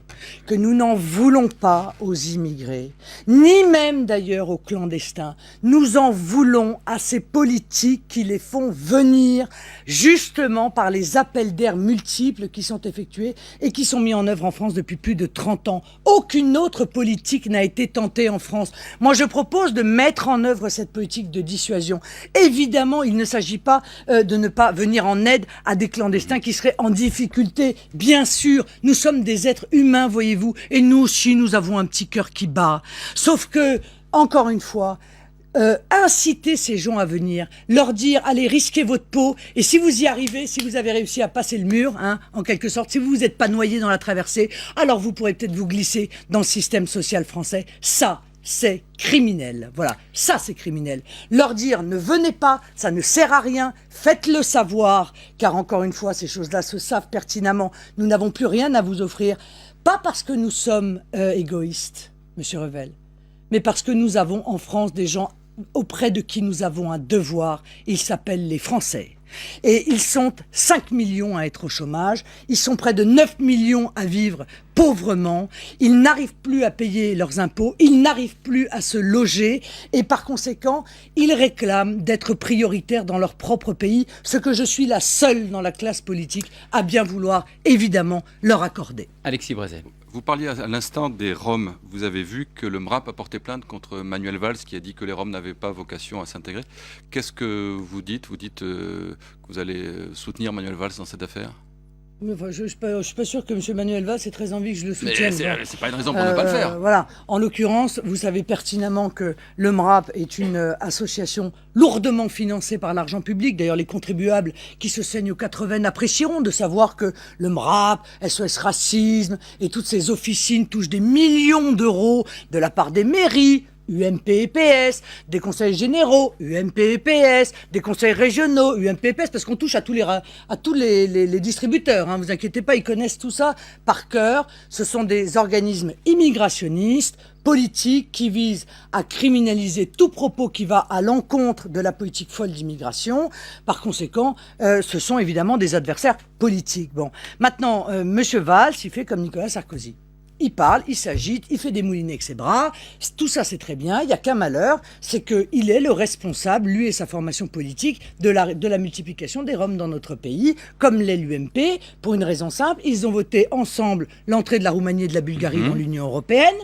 que nous n'en voulons pas aux immigrés, ni même d'ailleurs aux clandestins. Nous en voulons à ces politiques qui les font venir justement par les appels d'air multiples qui sont effectués et qui sont mis en œuvre en France depuis plus de 30 ans. Aucune autre politique n'a été tentée en France. Moi, je propose de mettre en œuvre cette politique de dissuasion. Évidemment, il ne s'agit pas de ne pas venir en aide à des clandestins qui seraient en difficulté. Bien sûr, nous sommes des êtres humains, voyez-vous, et nous aussi, nous avons un petit cœur qui bat. Sauf que, encore une fois, inciter ces gens à venir, leur dire allez risquez votre peau et si vous y arrivez, si vous avez réussi à passer le mur, en quelque sorte, si vous vous êtes pas noyé dans la traversée, alors vous pourrez peut-être vous glisser dans le système social français. Ça, c'est criminel. Voilà, ça c'est criminel. Leur dire ne venez pas, ça ne sert à rien, faites-le savoir, car encore une fois, ces choses-là se savent pertinemment. Nous n'avons plus rien à vous offrir, pas parce que nous sommes égoïstes, monsieur Revel, mais parce que nous avons en France des gens auprès de qui nous avons un devoir. Ils s'appellent les Français. Et ils sont 5 millions à être au chômage, ils sont près de 9 millions à vivre pauvrement, ils n'arrivent plus à payer leurs impôts, ils n'arrivent plus à se loger et par conséquent, ils réclament d'être prioritaires dans leur propre pays, ce que je suis la seule dans la classe politique à bien vouloir évidemment leur accorder. Alexis Brézet. Vous parliez à l'instant des Roms. Vous avez vu que le MRAP a porté plainte contre Manuel Valls qui a dit que les Roms n'avaient pas vocation à s'intégrer. Qu'est-ce que vous dites ? Vous dites que vous allez soutenir Manuel Valls dans cette affaire ? Enfin, je ne suis pas sûr que M. Manuel Valls ait très envie que je le soutienne. Mais c'est pas une raison pour ne pas le faire. Voilà. En l'occurrence, vous savez pertinemment que le MRAP est une association lourdement financée par l'argent public. D'ailleurs, les contribuables qui se saignent aux 80 apprécieront de savoir que le MRAP, SOS Racisme et toutes ces officines touchent des millions d'euros de la part des mairies, UMP et PS, des conseils généraux, UMP et PS, des conseils régionaux, UMP et PS, parce qu'on touche à tous les distributeurs, vous inquiétez pas, ils connaissent tout ça par cœur. Ce sont des organismes immigrationnistes, politiques, qui visent à criminaliser tout propos qui va à l'encontre de la politique folle d'immigration. Par conséquent, ce sont évidemment des adversaires politiques. Bon, maintenant, M. Valls, il fait comme Nicolas Sarkozy. Il parle, il s'agite, il fait des moulinets avec ses bras. Tout ça, c'est très bien. Il n'y a qu'un malheur, c'est qu'il est le responsable, lui et sa formation politique, de la multiplication des Roms dans notre pays, comme l'est l'UMP, pour une raison simple. Ils ont voté ensemble l'entrée de la Roumanie et de la Bulgarie dans l'Union européenne.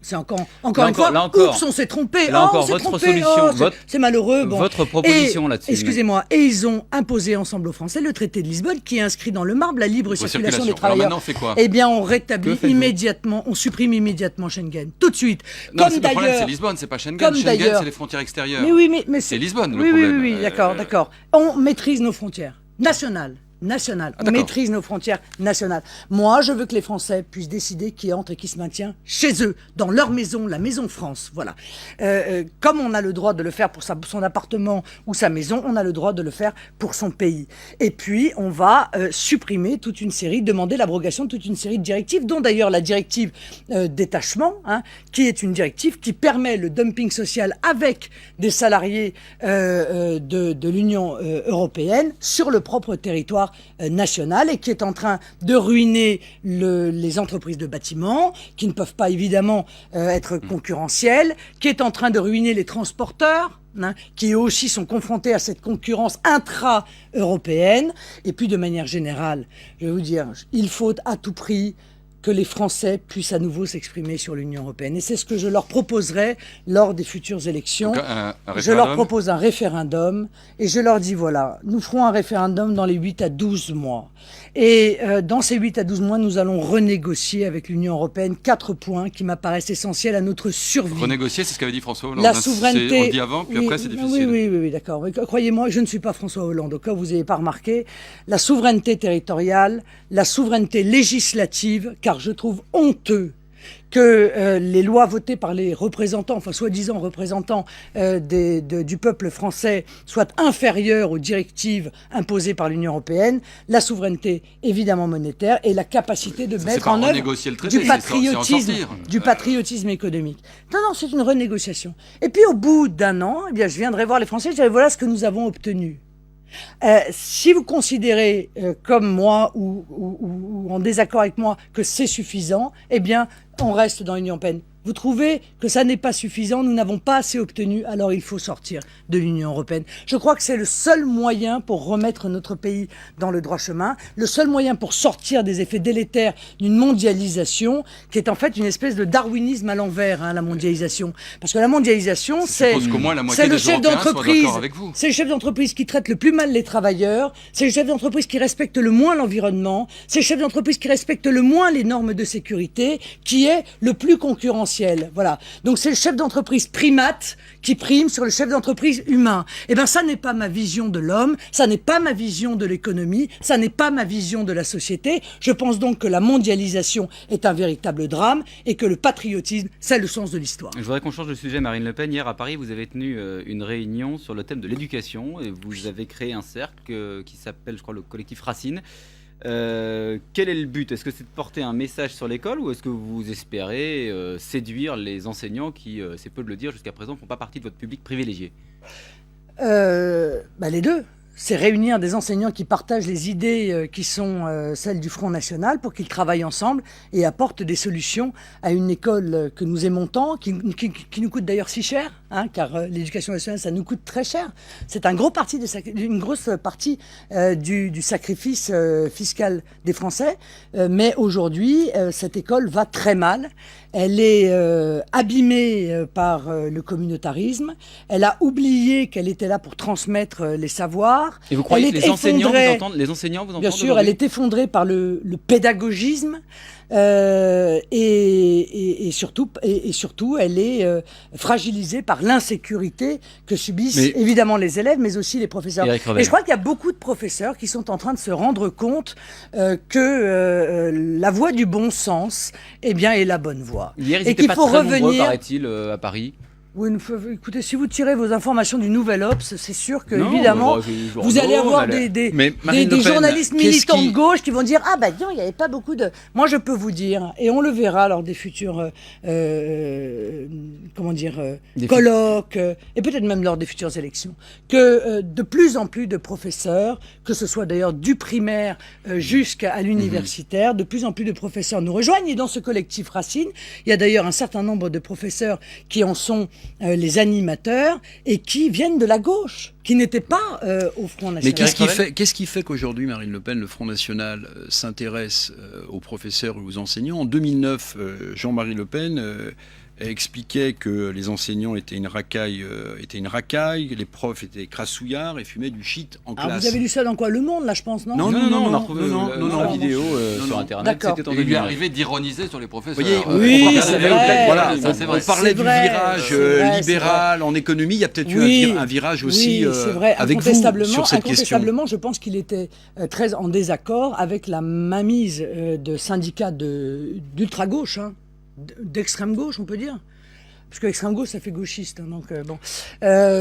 C'est encore une fois, oups, on s'est trompé. Là encore, votre solution, c'est malheureux. Bon. Votre proposition là-dessus. Excusez-moi. Et ils ont imposé ensemble aux Français le traité de Lisbonne qui inscrit dans le marbre la libre circulation des travailleurs. Alors maintenant, on fait quoi ? Eh bien, on rétablit immédiatement, on supprime immédiatement Schengen, tout de suite. Non, c'est le problème, c'est Lisbonne, c'est pas Schengen. Schengen, c'est les frontières extérieures. Mais c'est Lisbonne le problème. Oui, d'accord. On maîtrise nos frontières nationales. On maîtrise nos frontières nationales. Moi, je veux que les Français puissent décider qui entre et qui se maintient chez eux, dans leur maison, la maison France. Voilà. Comme on a le droit de le faire pour son appartement ou sa maison, on a le droit de le faire pour son pays. Et puis, on va supprimer toute une série, demander l'abrogation de toute une série de directives, dont d'ailleurs la directive détachement, qui est une directive qui permet le dumping social avec des salariés de l'Union européenne sur le propre territoire national et qui est en train de ruiner les entreprises de bâtiment qui ne peuvent pas évidemment être concurrentielles, qui est en train de ruiner les transporteurs, qui aussi sont confrontés à cette concurrence intra-européenne. Et puis de manière générale, je vais vous dire, il faut à tout prix que les Français puissent à nouveau s'exprimer sur l'Union européenne. Et c'est ce que je leur proposerai lors des futures élections. Donc, je leur propose un référendum et je leur dis, voilà, nous ferons un référendum dans les 8 à 12 mois. Et dans ces 8 à 12 mois, nous allons renégocier avec l'Union européenne 4 points qui m'apparaissent essentiels à notre survie. Renégocier, c'est ce qu'avait dit François Hollande. La souveraineté. On le dit avant, puis après c'est difficile. Oui, d'accord. Mais croyez-moi, je ne suis pas François Hollande. Au cas où vous n'avez pas remarqué, la souveraineté territoriale, la souveraineté législative, car je trouve honteux que les lois votées par les représentants, enfin soi-disant représentants du peuple français soient inférieures aux directives imposées par l'Union européenne, la souveraineté évidemment monétaire et la capacité de mettre en œuvre du patriotisme économique. Non, c'est une renégociation. Et puis au bout d'un an, eh bien, je viendrai voir les Français, je dirai voilà ce que nous avons obtenu. Si vous considérez comme moi ou en désaccord avec moi que c'est suffisant, eh bien, on reste dans l'Union européenne. Vous trouvez que ça n'est pas suffisant, nous n'avons pas assez obtenu, alors il faut sortir de l'Union européenne. Je crois que c'est le seul moyen pour remettre notre pays dans le droit chemin, le seul moyen pour sortir des effets délétères d'une mondialisation qui est en fait une espèce de darwinisme à l'envers, la mondialisation. Parce que la mondialisation, c'est le chef d'entreprise. C'est le chef d'entreprise qui traite le plus mal les travailleurs, c'est le chef d'entreprise qui respecte le moins l'environnement, c'est le chef d'entreprise qui respecte le moins les normes de sécurité, qui est le plus concurrentiel. Voilà. Donc c'est le chef d'entreprise primate qui prime sur le chef d'entreprise humain. Eh bien, ça n'est pas ma vision de l'homme, ça n'est pas ma vision de l'économie, ça n'est pas ma vision de la société. Je pense donc que la mondialisation est un véritable drame et que le patriotisme, c'est le sens de l'histoire. Je voudrais qu'on change de sujet, Marine Le Pen. Hier à Paris, vous avez tenu une réunion sur le thème de l'éducation et vous avez créé un cercle qui s'appelle, je crois, le collectif Racine. Quel est le but? Est-ce que c'est de porter un message sur l'école ou est-ce que vous espérez séduire les enseignants qui, c'est peu de le dire, jusqu'à présent ne font pas partie de votre public privilégié? Les deux. C'est réunir des enseignants qui partagent les idées qui sont celles du Front National pour qu'ils travaillent ensemble et apportent des solutions à une école que nous aimons tant, qui nous coûte d'ailleurs si cher, car l'éducation nationale, ça nous coûte très cher. C'est une grosse partie du sacrifice fiscal des Français. Mais aujourd'hui, cette école va très mal. Elle est abîmée par le communautarisme. Elle a oublié qu'elle était là pour transmettre les savoirs. Et vous croyez que les enseignants vous entendent? Bien sûr, elle est effondrée par le pédagogisme. Et surtout, elle est fragilisée par l'insécurité que subissent évidemment les élèves, mais aussi les professeurs. Et je crois qu'il y a beaucoup de professeurs qui sont en train de se rendre compte que la voie du bon sens, est la bonne voie. Hier, ils n'étaient pas très nombreux, paraît-il, à Paris. Oui, écoutez, si vous tirez vos informations du Nouvel Obs, c'est sûr que, évidemment, vous allez avoir des journalistes militants de gauche qui vont dire « Ah bah non, il n'y avait pas beaucoup de... » Moi, je peux vous dire, et on le verra lors des futurs colloques, et peut-être même lors des futures élections, que de plus en plus de professeurs, que ce soit d'ailleurs du primaire jusqu'à l'universitaire, de plus en plus de professeurs nous rejoignent. Et dans ce collectif Racine, il y a d'ailleurs un certain nombre de professeurs qui en sont les animateurs et qui viennent de la gauche, qui n'étaient pas au Front National. Mais qu'est-ce qui fait qu'aujourd'hui, Marine Le Pen, le Front National s'intéresse aux professeurs et aux enseignants? En 2009, Jean-Marie Le Pen expliquait que les enseignants étaient une racaille, les profs étaient crassouillards et fumaient du shit en classe. Vous avez lu ça dans quoi? Le Monde, là, je pense, non? Non, on a retrouvé la vidéo sur Internet. C'était en 2009. Il lui arrivait d'ironiser sur les professeurs. Oui, c'est vrai. Voilà, on parlait du virage libéral en économie. Il y a peut-être eu un virage aussi avec vous sur cette question. Incontestablement, je pense qu'il était très en désaccord avec la mainmise de syndicats d'ultra-gauche, d'extrême gauche, on peut dire. Parce que l'extrême gauche, ça fait gauchiste.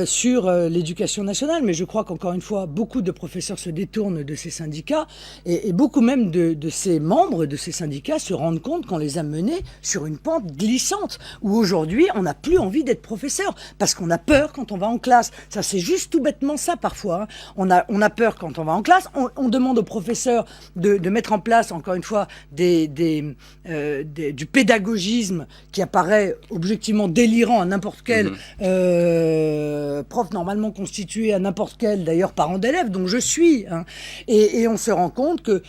Sur l'éducation nationale. Mais je crois qu'encore une fois, beaucoup de professeurs se détournent de ces syndicats et beaucoup même de ces membres de ces syndicats se rendent compte qu'on les a menés sur une pente glissante où aujourd'hui, on n'a plus envie d'être professeur parce qu'on a peur quand on va en classe. Ça, c'est juste tout bêtement ça parfois. On a peur quand on va en classe. On demande aux professeurs de mettre en place, encore une fois, du pédagogisme qui apparaît objectivement délirant à n'importe quel prof normalement constitué, à n'importe quel d'ailleurs parent d'élève, dont je suis. Et on se rend compte que,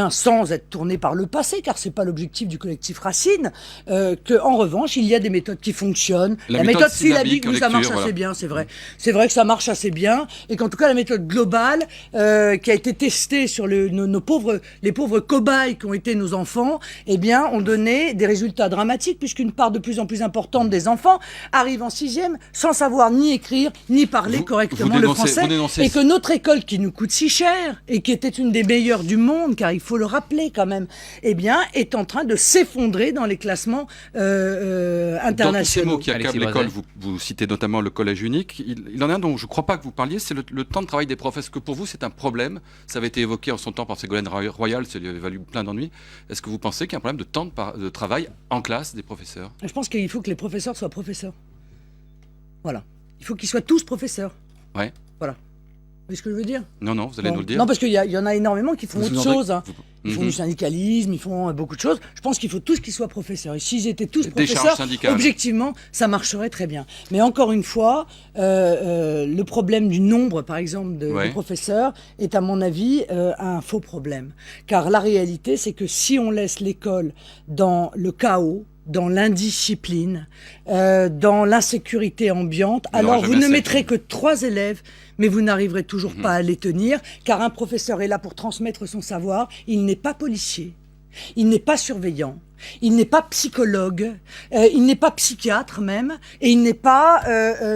sans être tourné par le passé, car c'est pas l'objectif du collectif Racine, que en revanche il y a des méthodes qui fonctionnent. La méthode syllabique, ça marche assez bien, c'est vrai. C'est vrai que ça marche assez bien, et qu'en tout cas la méthode globale qui a été testée sur les pauvres cobayes qui ont été nos enfants, ont donné des résultats dramatiques, puisqu'une part de plus en plus importante des enfants enfants arrivent en 6e sans savoir ni écrire, ni parler correctement le français. Et que notre école, qui nous coûte si cher, et qui était une des meilleures du monde, car il faut le rappeler quand même, eh bien, est en train de s'effondrer dans les classements internationaux. Dans tous ces mots qui accablent l'école, vous citez notamment le collège unique. Il en a un dont je ne crois pas que vous parliez, c'est le temps de travail des profs. Est-ce que pour vous c'est un problème? Ça avait été évoqué en son temps par Ségolène Royal, ça lui avait valu plein d'ennuis. Est-ce que vous pensez qu'il y a un problème de temps de travail en classe des professeurs? Je pense qu'il faut que les professeurs soient professeurs. Voilà. Il faut qu'ils soient tous professeurs. Ouais. Voilà. Vous voyez ce que je veux dire? Non, vous allez nous le dire. Non, parce qu'il y en a énormément qui font autre chose. Hein. Ils font du syndicalisme, ils font beaucoup de choses. Je pense qu'il faut tous qu'ils soient professeurs. Et s'ils étaient tous professeurs, objectivement, ça marcherait très bien. Mais encore une fois, le problème du nombre, par exemple, de professeurs est, à mon avis, un faux problème. Car la réalité, c'est que si on laisse l'école dans le chaos, dans l'indiscipline, dans l'insécurité ambiante, alors vous ne mettrez que 3 élèves, mais vous n'arriverez toujours pas à les tenir, car un professeur est là pour transmettre son savoir. Il n'est pas policier, il n'est pas surveillant, il n'est pas psychologue, il n'est pas psychiatre même, et il n'est pas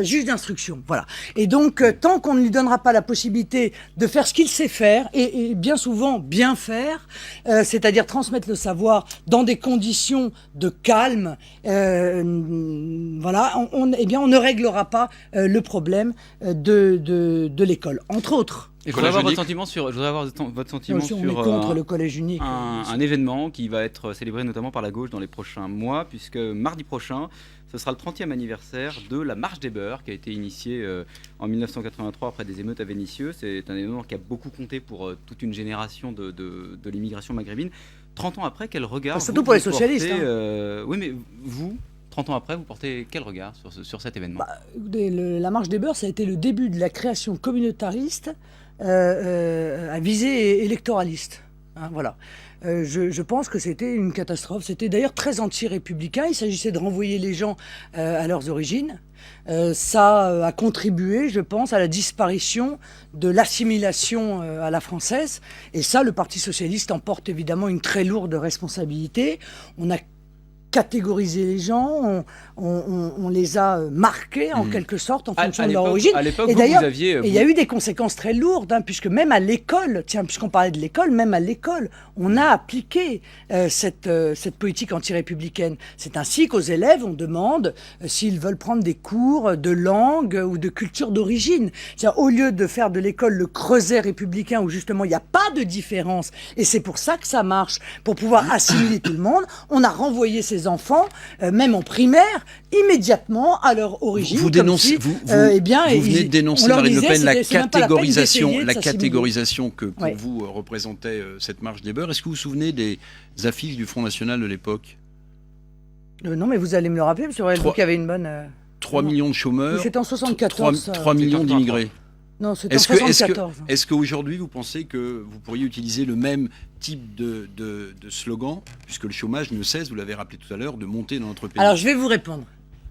juge d'instruction. Voilà. Et donc, tant qu'on ne lui donnera pas la possibilité de faire ce qu'il sait faire, et bien souvent bien faire, c'est-à-dire transmettre le savoir dans des conditions de calme, voilà, eh bien, on ne réglera pas le problème de l'école, entre autres. Je voudrais avoir votre sentiment sur, contre le collège unique. Un événement qui va être célébré notamment par la gauche dans les prochains mois, puisque mardi prochain, ce sera le 30e anniversaire de la Marche des Beurs, qui a été initiée en 1983 après des émeutes à Vénissieux. C'est un événement qui a beaucoup compté pour toute une génération de l'immigration maghrébine. 30 ans après, quel regard surtout pour les socialistes. Oui, mais vous 30 ans après, vous portez quel regard sur cet événement? La Marche des Beurs, ça a été le début de la création communautariste à visée électoraliste. Hein, voilà. Je pense que c'était une catastrophe. C'était d'ailleurs très anti-républicain. Il s'agissait de renvoyer les gens à leurs origines. Ça a contribué, je pense, à la disparition de l'assimilation à la française. Et ça, le Parti socialiste en porte évidemment une très lourde responsabilité. On a catégorisé les gens, on les a marqués en quelque sorte en fonction de leur origine. Et d'ailleurs, il y a eu des conséquences très lourdes, hein, puisque même à l'école, puisqu'on parlait de l'école, même à l'école, on a appliqué cette politique anti-républicaine. C'est ainsi qu'aux élèves, on demande s'ils veulent prendre des cours de langue ou de culture d'origine. Au lieu de faire de l'école le creuset républicain où justement il n'y a pas de différence, et c'est pour ça que ça marche, pour pouvoir assimiler tout le monde, on a renvoyé ces enfants, même en primaire, immédiatement à leur origine. Vous venez de dénoncer, Marine Le Pen, la catégorisation que pour vous représentait cette Marche des Beurs. Est-ce que vous vous souvenez des affiches du Front National de l'époque? Non, mais vous allez me le rappeler, parce que vous qui avez une bonne... 3 millions de chômeurs, c'était en 74, 3 millions d'immigrés. Non, c'était en 74. Est-ce qu'aujourd'hui, vous pensez que vous pourriez utiliser le même type de slogan, puisque le chômage ne cesse, vous l'avez rappelé tout à l'heure, de monter dans notre pays? Alors, je vais vous répondre.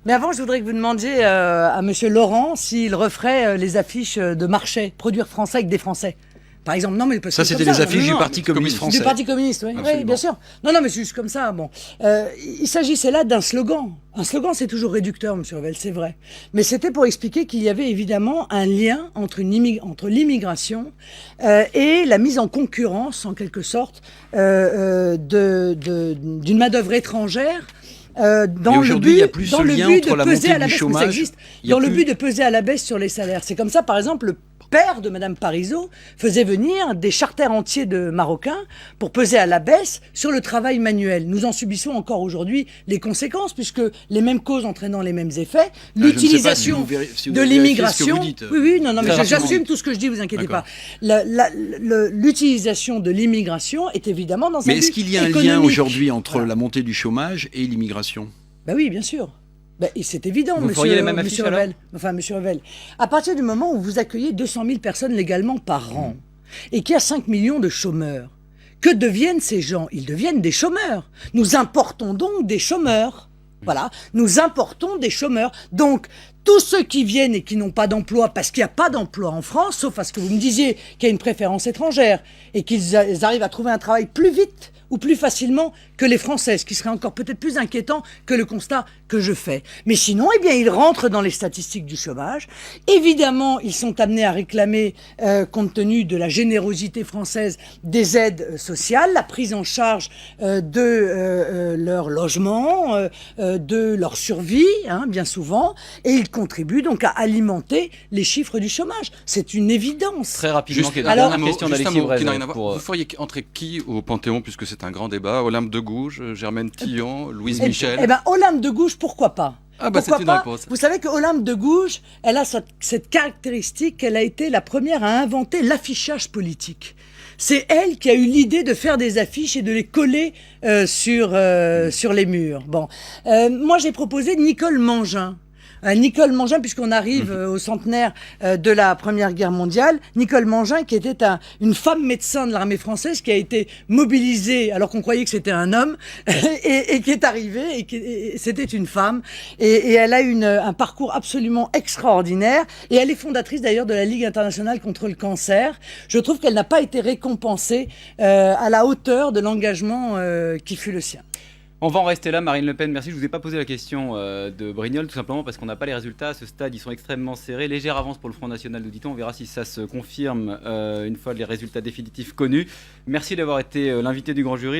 Mais avant, je voudrais que vous demandiez à M. Laurent s'il referait les affiches de Marchais, produire français avec des Français. Par exemple, non, mais parce ça, que c'était les affiches du Parti communiste français. Du Parti communiste, oui, bien sûr. Non, mais c'est juste comme ça. Bon, il s'agissait là d'un slogan. Un slogan, c'est toujours réducteur, M. Revel, c'est vrai. Mais c'était pour expliquer qu'il y avait évidemment un lien entre l'immigration et la mise en concurrence, en quelque sorte, d'une main-d'œuvre étrangère. Dans le but de peser à la baisse, ça existe, dans le but de peser à la baisse sur les salaires. C'est comme ça, par exemple, le père de Madame Parisot faisait venir des charters entiers de Marocains pour peser à la baisse sur le travail manuel. Nous en subissons encore aujourd'hui les conséquences, puisque les mêmes causes entraînant les mêmes effets, l'utilisation de l'immigration... Oui, non, mais j'assume tout ce que je dis, vous inquiétez pas. L'utilisation de l'immigration est évidemment dans un but économique. Mais est-ce qu'il y a un lien aujourd'hui entre la montée du chômage et l'immigration? Ben oui, bien sûr. C'est évident, monsieur Revel. Enfin, monsieur Revel. À partir du moment où vous accueillez 200 000 personnes légalement par an et qu'il y a 5 millions de chômeurs, que deviennent ces gens? Ils deviennent des chômeurs. Nous importons donc des chômeurs. Voilà, nous importons des chômeurs. Donc, tous ceux qui viennent et qui n'ont pas d'emploi, parce qu'il n'y a pas d'emploi en France, sauf à ce que vous me disiez qu'il y a une préférence étrangère, et qu'ils arrivent à trouver un travail plus vite ou plus facilement que les Français, ce qui serait encore peut-être plus inquiétant que le constat que je fais. Mais sinon, eh bien, ils rentrent dans les statistiques du chômage. Évidemment, ils sont amenés à réclamer, compte tenu de la générosité française, des aides sociales, la prise en charge de leur logement, de leur survie, hein, bien souvent, et ils contribuent donc à alimenter les chiffres du chômage. C'est une évidence. Très rapidement, Juste alors, un mot, question juste un d'Alexis mot qui n'a Brézet rien à voir. pour, Vous feriez entrer qui au Panthéon, puisque c'est un grand débat? Olympe de Gouges, Germaine Tillon, Louise Michel? Eh bien, Olympe de Gouges, pourquoi pas? Ah bah c'est Pourquoi une pas? réponse. Vous savez que Olympe de Gouges, elle a cette caractéristique qu'elle a été la première à inventer l'affichage politique. C'est elle qui a eu l'idée de faire des affiches et de les coller sur les murs. Bon, moi j'ai proposé Nicole Mangin. Nicole Mangin, puisqu'on arrive au centenaire de la Première Guerre mondiale, Nicole Mangin, qui était une femme médecin de l'armée française, qui a été mobilisée alors qu'on croyait que c'était un homme, et qui est arrivée, et c'était une femme, et elle a un parcours absolument extraordinaire, et elle est fondatrice d'ailleurs de la Ligue internationale contre le cancer. Je trouve qu'elle n'a pas été récompensée à la hauteur de l'engagement qui fut le sien. On va en rester là, Marine Le Pen. Merci. Je ne vous ai pas posé la question de Brignoles, tout simplement parce qu'on n'a pas les résultats. À ce stade, ils sont extrêmement serrés. Légère avance pour le Front National, nous dit-on. On verra si ça se confirme une fois les résultats définitifs connus. Merci d'avoir été l'invité du grand jury.